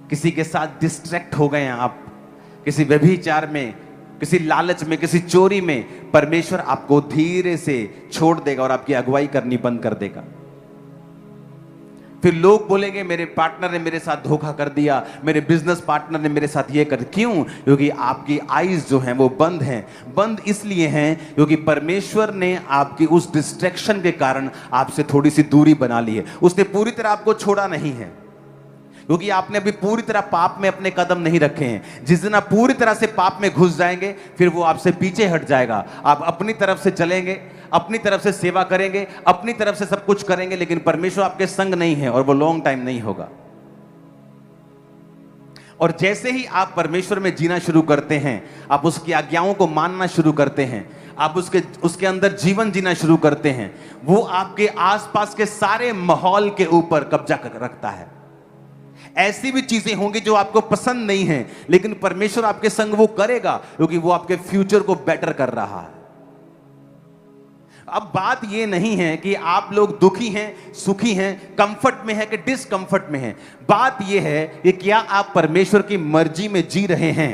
किसी के साथ डिस्ट्रैक्ट हो गए हैं आप, किसी व्यभिचार में, किसी लालच में, किसी चोरी में, परमेश्वर आपको धीरे से छोड़ देगा और आपकी अगुवाई करनी बंद कर देगा। फिर लोग बोलेंगे मेरे पार्टनर ने मेरे साथ धोखा कर दिया, मेरे बिजनेस पार्टनर ने मेरे साथ ये कर। क्यों? क्योंकि आपकी आईज जो हैं वो बंद हैं। बंद इसलिए हैं क्योंकि परमेश्वर ने आपकी उस डिस्ट्रैक्शन के कारण आपसे थोड़ी सी दूरी बना ली है। उसने पूरी तरह आपको छोड़ा नहीं है, क्योंकि आपने अभी पूरी तरह पाप में अपने कदम नहीं रखे हैं। जिस दिन आप पूरी तरह से पाप में घुस जाएंगे, फिर वो आपसे पीछे हट जाएगा। आप अपनी तरफ से चलेंगे, अपनी तरफ से सेवा करेंगे, अपनी तरफ से सब कुछ करेंगे, लेकिन परमेश्वर आपके संग नहीं है और वो लॉन्ग टाइम नहीं होगा। और जैसे ही आप परमेश्वर में जीना शुरू करते हैं, आप उसकी आज्ञाओं को मानना शुरू करते हैं, आप उसके अंदर जीवन जीना शुरू करते हैं, वो आपके आसपास के सारे माहौल के ऊपर कब्जा रखता है। ऐसी भी चीजें होंगी जो आपको पसंद नहीं है, लेकिन परमेश्वर आपके संग वो करेगा, क्योंकि वो आपके फ्यूचर को बेटर कर रहा है। अब बात ये नहीं है कि आप लोग दुखी हैं, सुखी हैं, कंफर्ट में हैं कि डिसकंफर्ट में हैं। बात ये है कि क्या आप परमेश्वर की मर्जी में जी रहे हैं।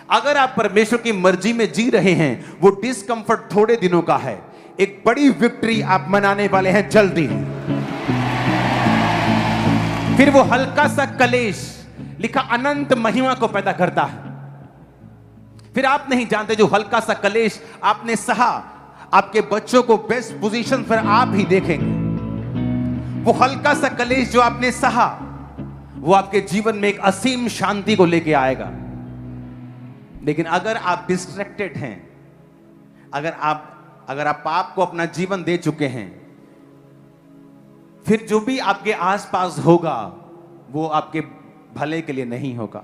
अगर आप परमेश्वर की मर्जी में जी रहे हैं, वो डिसकंफर्ट थोड़े दिनों का है, एक बड़ी विक्ट्री आप मनाने वाले हैं जल्दी। फिर वो हल्का सा कलेश लिखा अनंत महिमा को पैदा करता है। फिर आप नहीं जानते, जो हल्का सा कलेश आपने सहा, आपके बच्चों को बेस्ट पोजीशन पर आप ही देखेंगे। वो हल्का सा कलेश जो आपने सहा, वो आपके जीवन में एक असीम शांति को लेके आएगा। लेकिन अगर आप डिस्ट्रैक्टेड हैं, अगर आप पाप को अपना जीवन दे चुके हैं, फिर जो भी आपके आसपास होगा वो आपके भले के लिए नहीं होगा।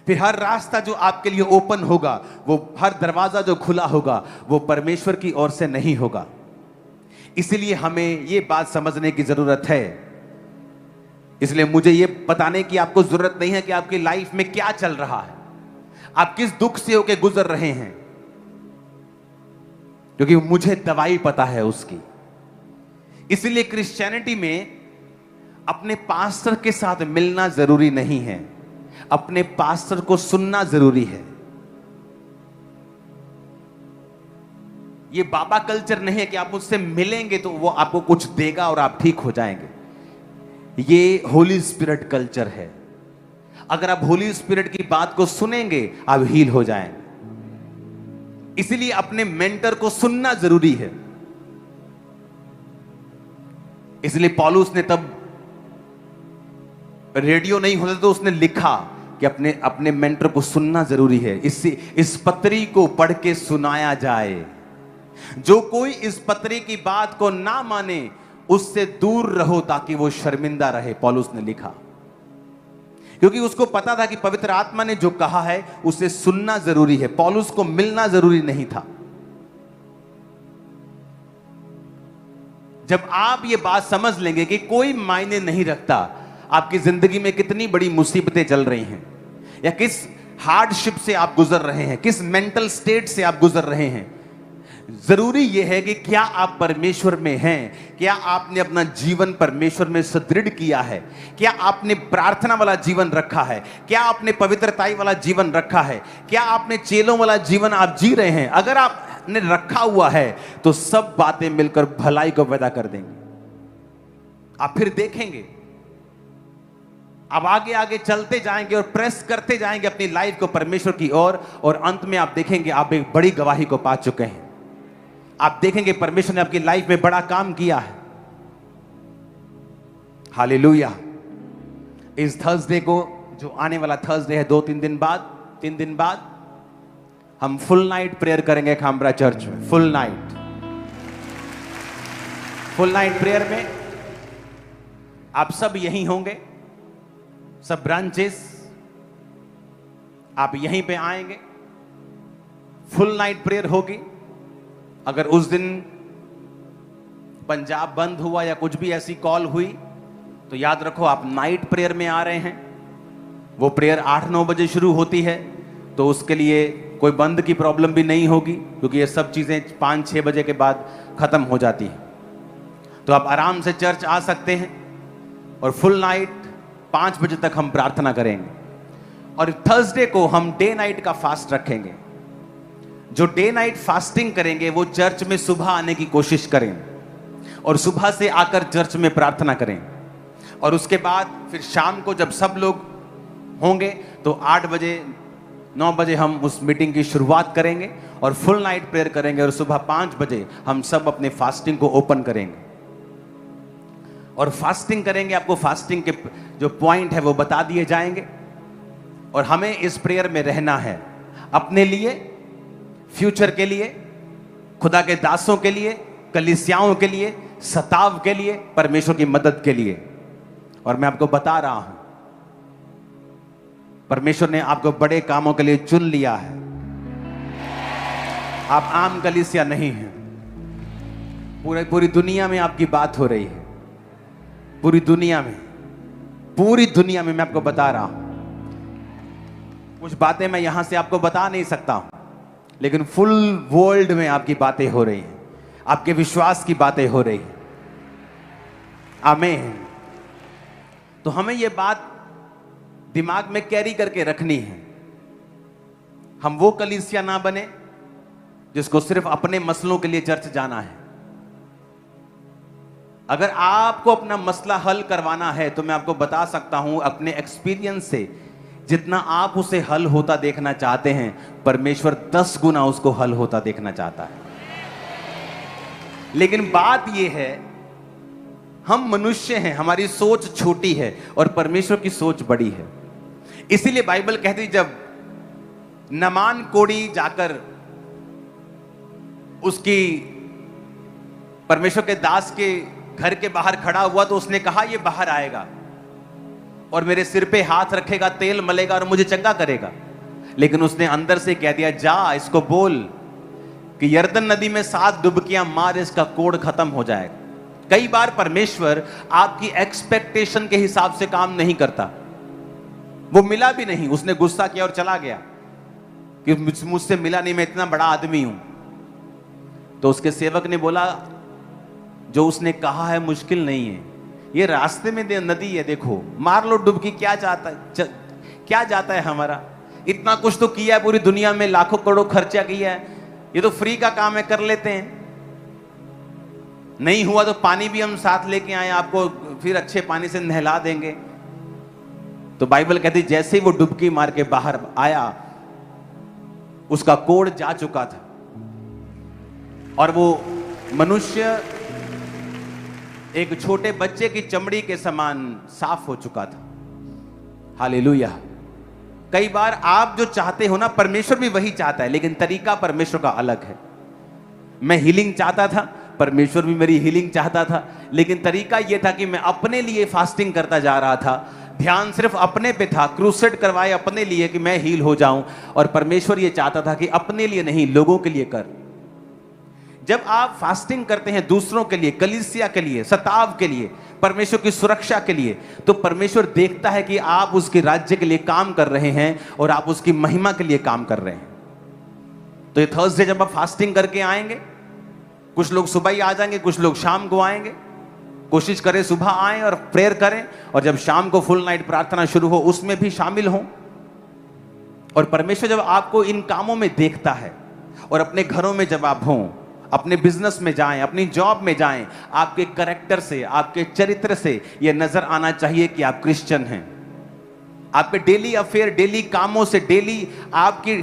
फिर हर रास्ता जो आपके लिए ओपन होगा, वो हर दरवाजा जो खुला होगा, वो परमेश्वर की ओर से नहीं होगा। इसलिए हमें ये बात समझने की जरूरत है। इसलिए मुझे ये बताने की आपको जरूरत नहीं है कि आपकी लाइफ में क्या चल रहा है, आप किस दुख से होकर गुजर रहे हैं, क्योंकि मुझे दवाई पता है उसकी। इसलिए क्रिश्चियनिटी में अपने पास्टर के साथ मिलना जरूरी नहीं है, अपने पास्टर को सुनना जरूरी है। ये बाबा कल्चर नहीं है कि आप उससे मिलेंगे तो वो आपको कुछ देगा और आप ठीक हो जाएंगे। ये होली स्पिरिट कल्चर है। अगर आप होली स्पिरिट की बात को सुनेंगे आप हील हो जाएंगे। इसीलिए अपने मेंटर को सुनना जरूरी है। इसलिए पौलुस ने तब, रेडियो नहीं होता तो उसने लिखा कि अपने अपने मेंटर को सुनना जरूरी है। इस पत्री को पढ़ के सुनाया जाए। जो कोई इस पत्री की बात को ना माने उससे दूर रहो ताकि वो शर्मिंदा रहे, पौलुस ने लिखा। क्योंकि उसको पता था कि पवित्र आत्मा ने जो कहा है उसे सुनना जरूरी है। पौलुस को मिलना जरूरी नहीं था। जब आप ये बात समझ लेंगे कि कोई मायने नहीं रखता आपकी जिंदगी में कितनी बड़ी मुसीबतें चल रही हैं या किस हार्डशिप से आप गुजर रहे हैं, किस मेंटल स्टेट से आप गुजर रहे हैं, जरूरी यह है कि क्या आप परमेश्वर में हैं, क्या आपने अपना जीवन परमेश्वर में सुदृढ़ किया है, क्या आपने प्रार्थना वाला जीवन रखा है, क्या आपने पवित्रताई वाला जीवन रखा है, क्या आपने चेलों वाला जीवन आप जी रहे हैं। अगर आपने रखा हुआ है तो सब बातें मिलकर भलाई को पैदा कर देंगे। आप फिर देखेंगे, आप आगे आगे चलते जाएंगे और प्रेस करते जाएंगे अपनी लाइफ को परमेश्वर की ओर, और अंत में आप देखेंगे आप एक बड़ी गवाही को पा चुके हैं। आप देखेंगे परमेश्वर ने आपकी लाइफ में बड़ा काम किया है। हालेलुया। इस थर्सडे को, जो आने वाला थर्सडे है, 3 दिन बाद हम फुल नाइट प्रेयर करेंगे खामरा चर्च में। फुल नाइट प्रेयर में आप सब यहीं होंगे, सब ब्रांचेस आप यहीं पे आएंगे। फुल नाइट प्रेयर होगी। अगर उस दिन पंजाब बंद हुआ या कुछ भी ऐसी कॉल हुई तो याद रखो आप नाइट प्रेयर में आ रहे हैं। वो प्रेयर 8-9 बजे शुरू होती है, तो उसके लिए कोई बंद की प्रॉब्लम भी नहीं होगी, क्योंकि ये सब चीजें 5-6 बजे के बाद खत्म हो जाती हैं। तो आप आराम से चर्च आ सकते हैं और फुल नाइट 5 बजे तक हम प्रार्थना करेंगे। और थर्सडे को हम डे नाइट का फास्ट रखेंगे। जो डे नाइट फास्टिंग करेंगे वो चर्च में सुबह आने की कोशिश करें और सुबह से आकर चर्च में प्रार्थना करें। और उसके बाद फिर शाम को जब सब लोग होंगे तो 8 बजे 9 बजे हम उस मीटिंग की शुरुआत करेंगे और फुल नाइट प्रेयर करेंगे, और सुबह 5 बजे हम सब अपने फास्टिंग को ओपन करेंगे और फास्टिंग करेंगे। आपको फास्टिंग के जो पॉइंट है वो बता दिए जाएंगे। और हमें इस प्रेयर में रहना है, अपने लिए, फ्यूचर के लिए, खुदा के दासों के लिए, कलीसियाओं के लिए, सताव के लिए, परमेश्वर की मदद के लिए। और मैं आपको बता रहा हूं, परमेश्वर ने आपको बड़े कामों के लिए चुन लिया है। आप आम कलीसिया नहीं हैं। पूरी दुनिया में आपकी बात हो रही है। पूरी दुनिया में मैं आपको बता रहा हूं। कुछ बातें मैं यहां से आपको बता नहीं सकता हूं, लेकिन फुल वर्ल्ड में आपकी बातें हो रही हैं, आपके विश्वास की बातें हो रही हैं। आमीन। तो हमें यह बात दिमाग में कैरी करके रखनी है। हम वो कलीसिया ना बने जिसको सिर्फ अपने मसलों के लिए चर्च जाना है। अगर आपको अपना मसला हल करवाना है तो मैं आपको बता सकता हूं अपने एक्सपीरियंस से, जितना आप उसे हल होता देखना चाहते हैं, परमेश्वर 10 गुना उसको हल होता देखना चाहता है। लेकिन बात यह है, हम मनुष्य हैं, हमारी सोच छोटी है और परमेश्वर की सोच बड़ी है। इसीलिए बाइबल कहती, जब नमान कोड़ी जाकर उसकी परमेश्वर के दास के घर के बाहर खड़ा हुआ तो उसने कहा ये बाहर आएगा और मेरे सिर पे हाथ रखेगा, तेल मलेगा और मुझे चंगा करेगा। लेकिन उसने अंदर से कह दिया, जा इसको बोल कि यरदन नदी में 7 डुबकियां मार, इसका कोढ़ खत्म हो जाएगा। कई बार परमेश्वर आपकी एक्सपेक्टेशन के हिसाब से काम नहीं करता। वो मिला भी नहीं, उसने गुस्सा किया और चला गया कि मुझसे मिला नहीं, मैं इतना बड़ा आदमी हूं। तो उसके सेवक ने बोला, जो उसने कहा है मुश्किल नहीं है, ये रास्ते में नदी है, देखो मार लो डुबकी, क्या क्या जाता है हमारा? इतना कुछ तो किया है पूरी दुनिया में, लाखों करोड़ों खर्चा किया है, ये तो फ्री का काम है, कर लेते हैं। नहीं हुआ तो पानी भी हम साथ लेके आए, आपको फिर अच्छे पानी से नहला देंगे। तो बाइबल कहती जैसे ही वो डुबकी मार के बाहर आया, उसका कोढ़ जा चुका था और वो मनुष्य एक छोटे बच्चे की चमड़ी के समान साफ हो चुका था। हालेलुया। कई बार आप जो चाहते हो ना, परमेश्वर भी वही चाहता है, लेकिन तरीका परमेश्वर का अलग है। मैं हीलिंग चाहता था, परमेश्वर भी मेरी हीलिंग चाहता था, लेकिन तरीका यह था कि मैं अपने लिए फास्टिंग करता जा रहा था, ध्यान सिर्फ अपने पे था, क्रूसेड करवाए अपने लिए कि मैं हील हो जाऊं, और परमेश्वर ये चाहता था कि अपने लिए नहीं, लोगों के लिए कर। जब आप फास्टिंग करते हैं दूसरों के लिए, कलीसिया के लिए, सताव के लिए, परमेश्वर की सुरक्षा के लिए, तो परमेश्वर देखता है कि आप उसके राज्य के लिए काम कर रहे हैं और आप उसकी महिमा के लिए काम कर रहे हैं। तो ये थर्सडे जब आप फास्टिंग करके आएंगे, कुछ लोग सुबह ही आ जाएंगे, कुछ लोग शाम को आएंगे, कोशिश करें सुबह आएं और प्रेयर करें, और जब शाम को फुल नाइट प्रार्थना शुरू हो उसमें भी शामिल हों। और परमेश्वर जब आपको इन कामों में देखता है, और अपने घरों में जब आप हों, अपने बिजनेस में जाएं, अपनी जॉब में जाएं, आपके कैरेक्टर से, आपके चरित्र से यह नजर आना चाहिए कि आप क्रिश्चियन हैं। आपके डेली अफेयर, डेली कामों से, डेली आपकी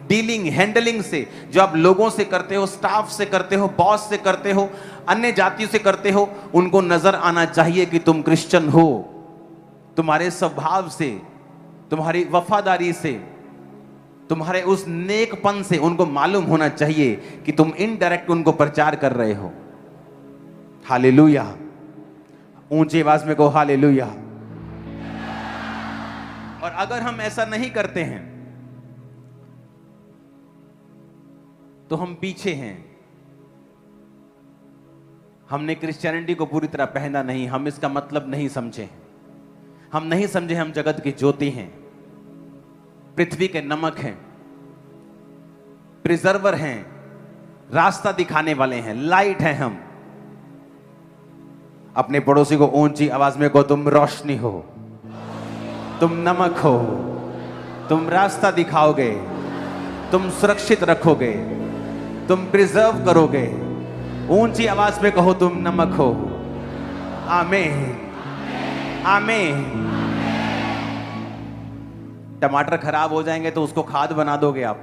डीलिंग, हैंडलिंग से, जो आप लोगों से करते हो, स्टाफ से करते हो, बॉस से करते हो, अन्य जातियों से करते हो, उनको नजर आना चाहिए कि तुम क्रिश्चियन हो। तुम्हारे स्वभाव से, तुम्हारी वफादारी से, तुम्हारे उस नेकपन से उनको मालूम होना चाहिए कि तुम इनडायरेक्ट उनको प्रचार कर रहे हो। हालेलुया। ऊंची आवाज में कहो हालेलुया। और अगर हम ऐसा नहीं करते हैं तो हम पीछे हैं। हमने क्रिश्चियनिटी को पूरी तरह पहना नहीं, हम इसका मतलब नहीं समझे, हम नहीं समझे हम जगत की ज्योति हैं, पृथ्वी के नमक हैं, प्रिजर्वर हैं, रास्ता दिखाने वाले हैं, लाइट हैं हम। अपने पड़ोसी को ऊंची आवाज में कहो, तुम रोशनी हो, तुम नमक हो, तुम रास्ता दिखाओगे, तुम सुरक्षित रखोगे, तुम प्रिजर्व करोगे। ऊंची आवाज में कहो, तुम नमक हो। आमीन, आमीन। टमाटर खराब हो जाएंगे तो उसको खाद बना दोगे आप।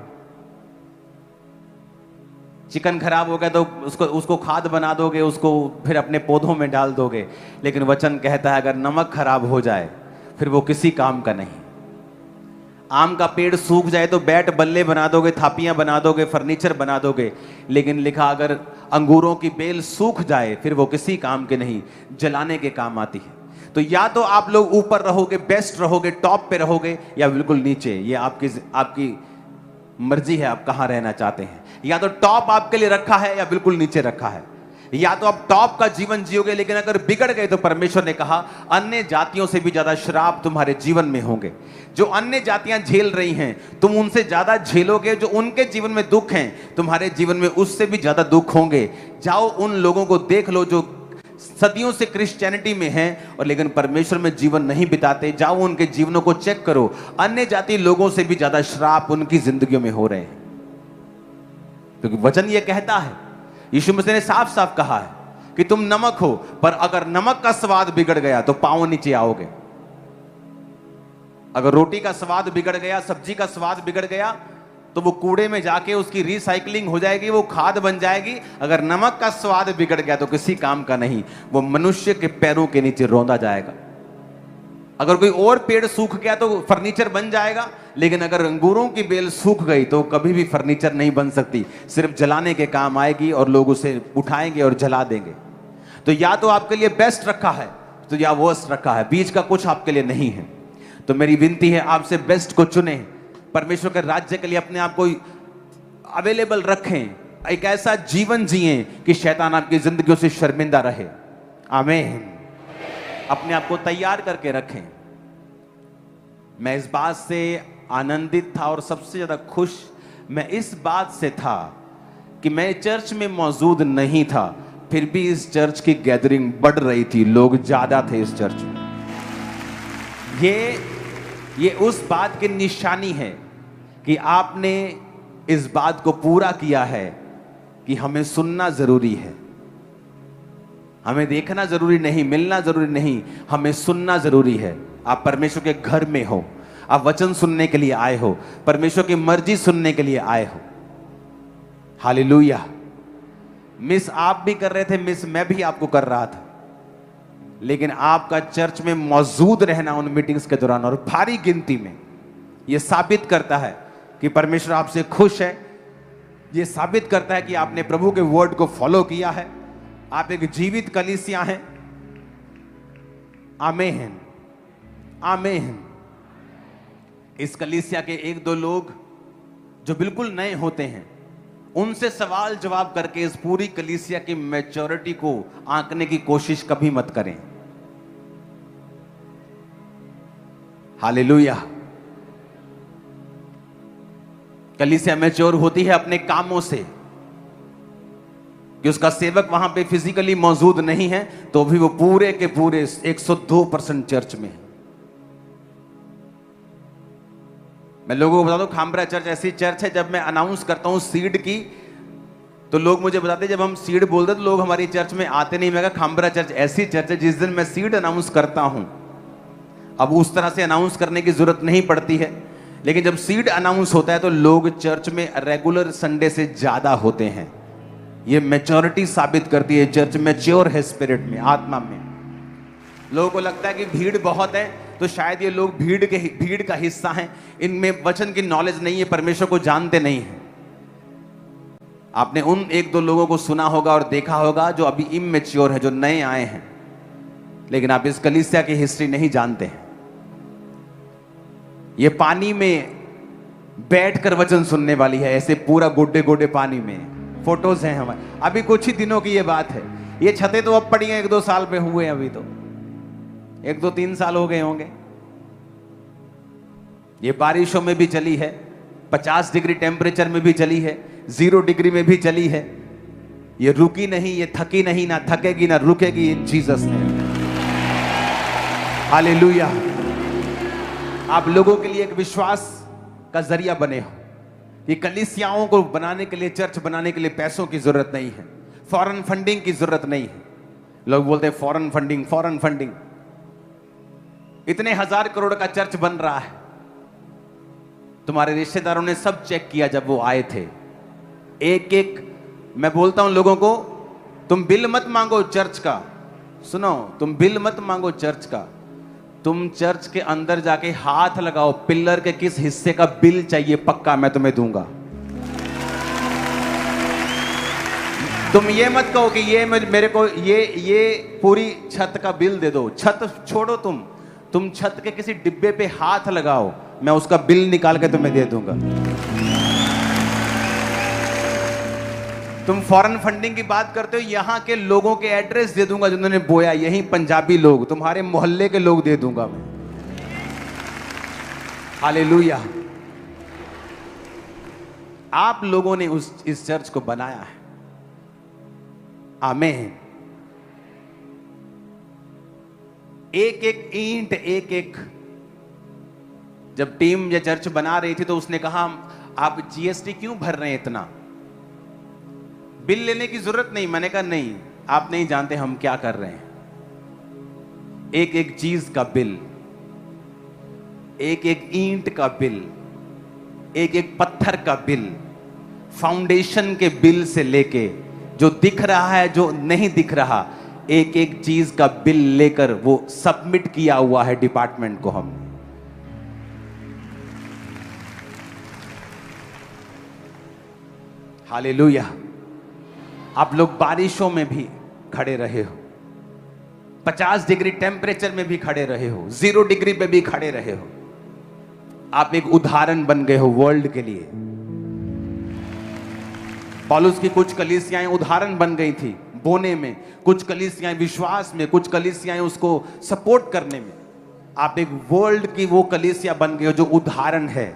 चिकन खराब हो गया तो उसको खाद बना दोगे, उसको फिर अपने पौधों में डाल दोगे। लेकिन वचन कहता है अगर नमक खराब हो जाए फिर वो किसी काम का नहीं। आम का पेड़ सूख जाए तो बैट बल्ले बना दोगे, थापियां बना दोगे, फर्नीचर बना दोगे, लेकिन लिखा अगर अंगूरों की बेल सूख जाए फिर वो किसी काम के नहीं, जलाने के काम आती है। तो या तो आप लोग ऊपर रहोगे, बेस्ट रहोगे, टॉप पे रहोगे, या बिल्कुल नीचे। ये आपकी मर्जी है आप कहां रहना चाहते हैं। या तो टॉप आपके लिए रखा है या बिल्कुल नीचे रखा है। या तो आप टॉप का जीवन जियोगे, लेकिन अगर बिगड़ गए तो परमेश्वर ने कहा अन्य जातियों से भी ज्यादा श्राप तुम्हारे जीवन में होंगे। जो अन्य जातियां झेल रही हैं तुम उनसे ज्यादा झेलोगे, जो उनके जीवन में दुख हैं तुम्हारे जीवन में उससे भी ज्यादा दुख होंगे। जाओ उन लोगों को देख लो जो सदियों से क्रिश्चियनिटी में हैं और लेकिन परमेश्वर में जीवन नहीं बिताते। जाओ उनके जीवनों को चेक करो, अन्य जाति लोगों से भी ज्यादा श्राप उनकी जिंदगियों में हो रहे हैं। क्योंकि वचन ये कहता है, यीशु मसीह ने साफ साफ कहा है कि तुम नमक हो, पर अगर नमक का स्वाद बिगड़ गया तो पांव नीचे आओगे। अगर रोटी का स्वाद बिगड़ गया, सब्जी का स्वाद बिगड़ गया, तो वो कूड़े में जाके उसकी रिसाइकलिंग हो जाएगी, वो खाद बन जाएगी। अगर नमक का स्वाद बिगड़ गया तो किसी काम का नहीं, वो मनुष्य के पैरों के नीचे रौंदा जाएगा। अगर कोई और पेड़ सूख गया तो फर्नीचर बन जाएगा, लेकिन अगर अंगूरों की बेल सूख गई तो कभी भी फर्नीचर नहीं बन सकती, सिर्फ जलाने के काम आएगी और लोग उसे उठाएंगे और जला देंगे। तो या तो आपके लिए बेस्ट रखा है तो या वर्स्ट रखा है, बीच का कुछ आपके लिए नहीं है। तो मेरी विनती है आपसे बेस्ट को चुने, परमेश्वर के राज्य के लिए अपने आप को अवेलेबल रखें, एक ऐसा जीवन जिएं कि शैतान आपकी जिंदगियों से शर्मिंदा रहे। आमीन। अपने आप को तैयार करके रखें। मैं इस बात से आनंदित था और सबसे ज्यादा खुश मैं इस बात से था कि मैं चर्च में मौजूद नहीं था, फिर भी इस चर्च की गैदरिंग बढ़ रही थी, लोग ज्यादा थे इस चर्च में। ये उस बात की निशानी है कि आपने इस बात को पूरा किया है कि हमें सुनना जरूरी है, हमें देखना जरूरी नहीं, मिलना जरूरी नहीं, हमें सुनना जरूरी है। आप परमेश्वर के घर में हो, आप वचन सुनने के लिए आए हो, परमेश्वर की मर्जी सुनने के लिए आए हो। हालेलुया। मिस आप भी कर रहे थे, मिस मैं भी आपको कर रहा था, लेकिन आपका चर्च में मौजूद रहना उन मीटिंग्स के दौरान और भारी गिनती में, यह साबित करता है कि परमेश्वर आपसे खुश है। यह साबित करता है कि आपने प्रभु के वर्ड को फॉलो किया है, आप एक जीवित कलीसिया हैं। आमीन, आमीन। इस कलीसिया के एक दो लोग जो बिल्कुल नए होते हैं, उनसे सवाल जवाब करके इस पूरी कलीसिया की मैच्योरिटी को आंकने की कोशिश कभी मत करें। हालेलुया। कलीसिया मैच्योर होती है अपने कामों से, कि उसका सेवक वहां पे फिजिकली मौजूद नहीं है तो भी वो पूरे के पूरे 102% चर्च में है। मैं लोगों को बता दूं, खामरा चर्च ऐसी चर्च है, जब मैं अनाउंस करता हूं सीड की तो लोग मुझे बताते हैं, जब हम सीड बोलते तो लोग हमारी चर्च में आते नहीं। मैं कहा खामरा चर्च ऐसी चर्च है जिस दिन मैं सीड अनाउंस करता हूं, अब उस तरह से अनाउंस करने की जरूरत नहीं पड़ती है, लेकिन जब सीड अनाउंस होता है तो लोग चर्च में रेगुलर संडे से ज्यादा होते हैं। ये मैच्योरिटी साबित करती है, चर्च मैच्योर है स्पिरिट में, आत्मा में। लोगों को लगता है कि भीड़ बहुत है तो शायद ये लोग भीड़ का हिस्सा हैं, इनमें वचन की नॉलेज नहीं है, परमेश्वर को जानते नहीं है। आपने उन एक दो लोगों को सुना होगा और देखा होगा जो अभी इमैच्योर है, जो नए आए हैं, लेकिन आप इस कलीसिया की हिस्ट्री नहीं जानते हैं। ये पानी में बैठकर वचन सुनने वाली है, ऐसे पूरा गोडे गोडे पानी में। फोटोज हैं हमारे, अभी कुछ ही दिनों की ये बात है। ये छतें तो अब पड़ी हैं, 1-2 साल पे हुए हैं, अभी तो 1-2-3 साल हो गए होंगे। ये बारिशों में भी चली है, 50 डिग्री टेम्परेचर में भी चली है, 0 डिग्री में भी चली है। ये रुकी नहीं, ये थकी नहीं, ना थकेगी ना रुकेगी, इन जीसस नेम। हालेलुया। आप लोगों के लिए एक विश्वास का जरिया बने हो। ये कलीसियाओं को बनाने के लिए, चर्च बनाने के लिए पैसों की जरूरत नहीं है, फॉरेन फंडिंग की जरूरत नहीं है। लोग बोलते हैं फॉरेन फंडिंग, फॉरेन फंडिंग। इतने 1000 करोड़ का चर्च बन रहा है, तुम्हारे रिश्तेदारों ने सब चेक किया जब वो आए थे। एक एक, मैं बोलता हूं लोगों को, तुम बिल मत मांगो चर्च का, सुनो, तुम बिल मत मांगो चर्च का, तुम चर्च के अंदर जाके हाथ लगाओ, पिलर के किस हिस्से का बिल चाहिए, पक्का मैं तुम्हें दूंगा। तुम ये मत कहो कि ये मेरे को ये पूरी छत का बिल दे दो। छत छोड़ो, तुम छत के किसी डिब्बे पे हाथ लगाओ, मैं उसका बिल निकाल के तुम्हें दे दूंगा। तुम फॉरेन फंडिंग की बात करते हो, यहां के लोगों के एड्रेस दे दूंगा जिन्होंने बोया, यही पंजाबी लोग, तुम्हारे मोहल्ले के लोग दे दूंगा मैं। हालेलुया। आप लोगों ने इस चर्च को बनाया है। आमीन। एक एक ईंट, एक एक, जब टीम ये चर्च बना रही थी तो उसने कहा आप जीएसटी क्यों भर रहे हैं इतना, बिल लेने की जरूरत नहीं। मैंने कहा नहीं, आप नहीं जानते हम क्या कर रहे हैं। एक एक चीज का बिल, एक एक ईंट का बिल, एक एक पत्थर का बिल, फाउंडेशन के बिल से लेके जो दिख रहा है, जो नहीं दिख रहा, एक एक चीज का बिल लेकर वो सबमिट किया हुआ है डिपार्टमेंट को हमने। हालेलुया। आप लोग बारिशों में भी खड़े रहे हो, 50 डिग्री टेम्परेचर में भी खड़े रहे हो, 0 डिग्री पे भी खड़े रहे हो। आप एक उदाहरण बन गए हो वर्ल्ड के लिए। पौलुस की कुछ कलीसियाएं उदाहरण बन गई थी बोने में, कुछ कलीसियाएं विश्वास में, कुछ कलीसियाएं उसको सपोर्ट करने में। आप एक वर्ल्ड की वो कलीसिया बन गए हो जो उदाहरण है।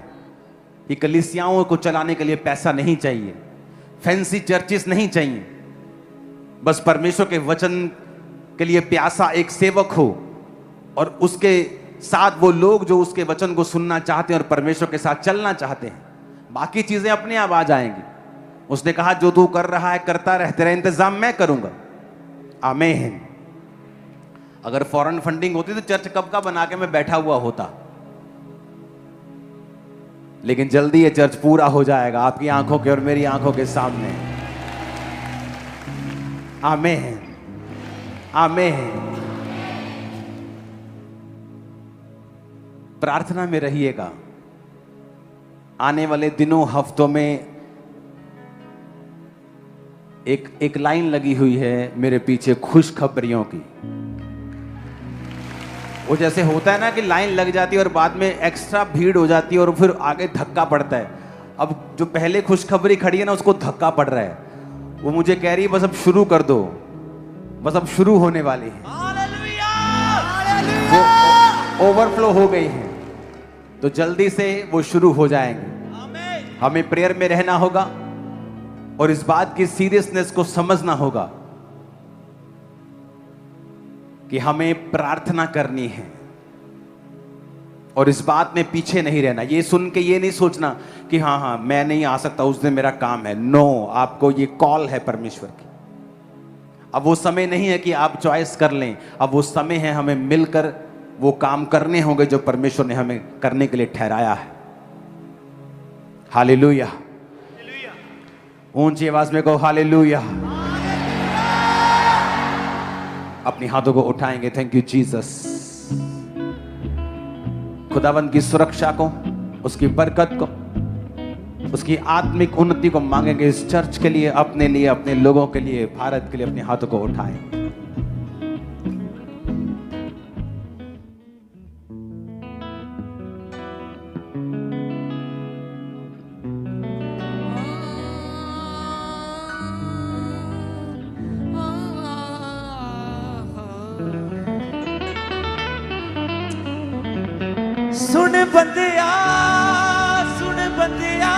ये कलीसियाओं को चलाने के लिए पैसा नहीं चाहिए, फैंसी चर्चेस नहीं चाहिए, बस परमेश्वर के वचन के लिए प्यासा एक सेवक हो और उसके साथ वो लोग जो उसके वचन को सुनना चाहते हैं और परमेश्वर के साथ चलना चाहते हैं। बाकी चीजें अपने आप आ जाएंगी। उसने कहा जो तू कर रहा है करता रह, तेरा इंतजाम मैं करूंगा। आमीन। अगर फॉरेन फंडिंग होती तो चर्च कब का बना के मैं बैठा हुआ होता, लेकिन जल्दी ये चर्च पूरा हो जाएगा आपकी आंखों के और मेरी आंखों के सामने। आमीन, आमीन। प्रार्थना में रहिएगा। आने वाले दिनों हफ्तों में एक लाइन लगी हुई है मेरे पीछे, खुशखबरियों की। वो जैसे होता है ना कि लाइन लग जाती है और बाद में एक्स्ट्रा भीड़ हो जाती है और फिर आगे धक्का पड़ता है। अब जो पहले खुशखबरी खड़ी है ना, उसको धक्का पड़ रहा है। वो मुझे कह रही है बस अब शुरू कर दो, बस अब शुरू होने वाली है। वो ओवरफ्लो हो गई है, तो जल्दी से वो शुरू हो जाएंगे। हमें प्रेयर में रहना होगा और इस बात की सीरियसनेस को समझना होगा कि हमें प्रार्थना करनी है और इस बात में पीछे नहीं रहना। ये सुन के ये नहीं सोचना कि हाँ मैं नहीं आ सकता, उस दिन मेरा काम है। नो, आपको ये कॉल है परमेश्वर की। अब वो समय नहीं है कि आप चॉइस कर लें, अब वो समय है हमें मिलकर वो काम करने होंगे जो परमेश्वर ने हमें करने के लिए ठहराया है। हालेलुया। ऊंची आवाज में कहो हालेलुया। अपनी हाथों को उठाएंगे। Thank you Jesus. खुदावंद की सुरक्षा को, उसकी बरकत को, उसकी आत्मिक उन्नति को मांगेंगे इस चर्च के लिए, अपने लिए, अपने लोगों के लिए, भारत के लिए। अपने हाथों को उठाएं। सुन बंदिया, सुन बंदिया,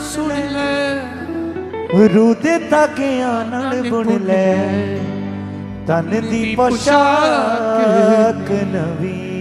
सुन ले, रूदे ताकिया नाल बुन ले, तन दी पोशाक नवी।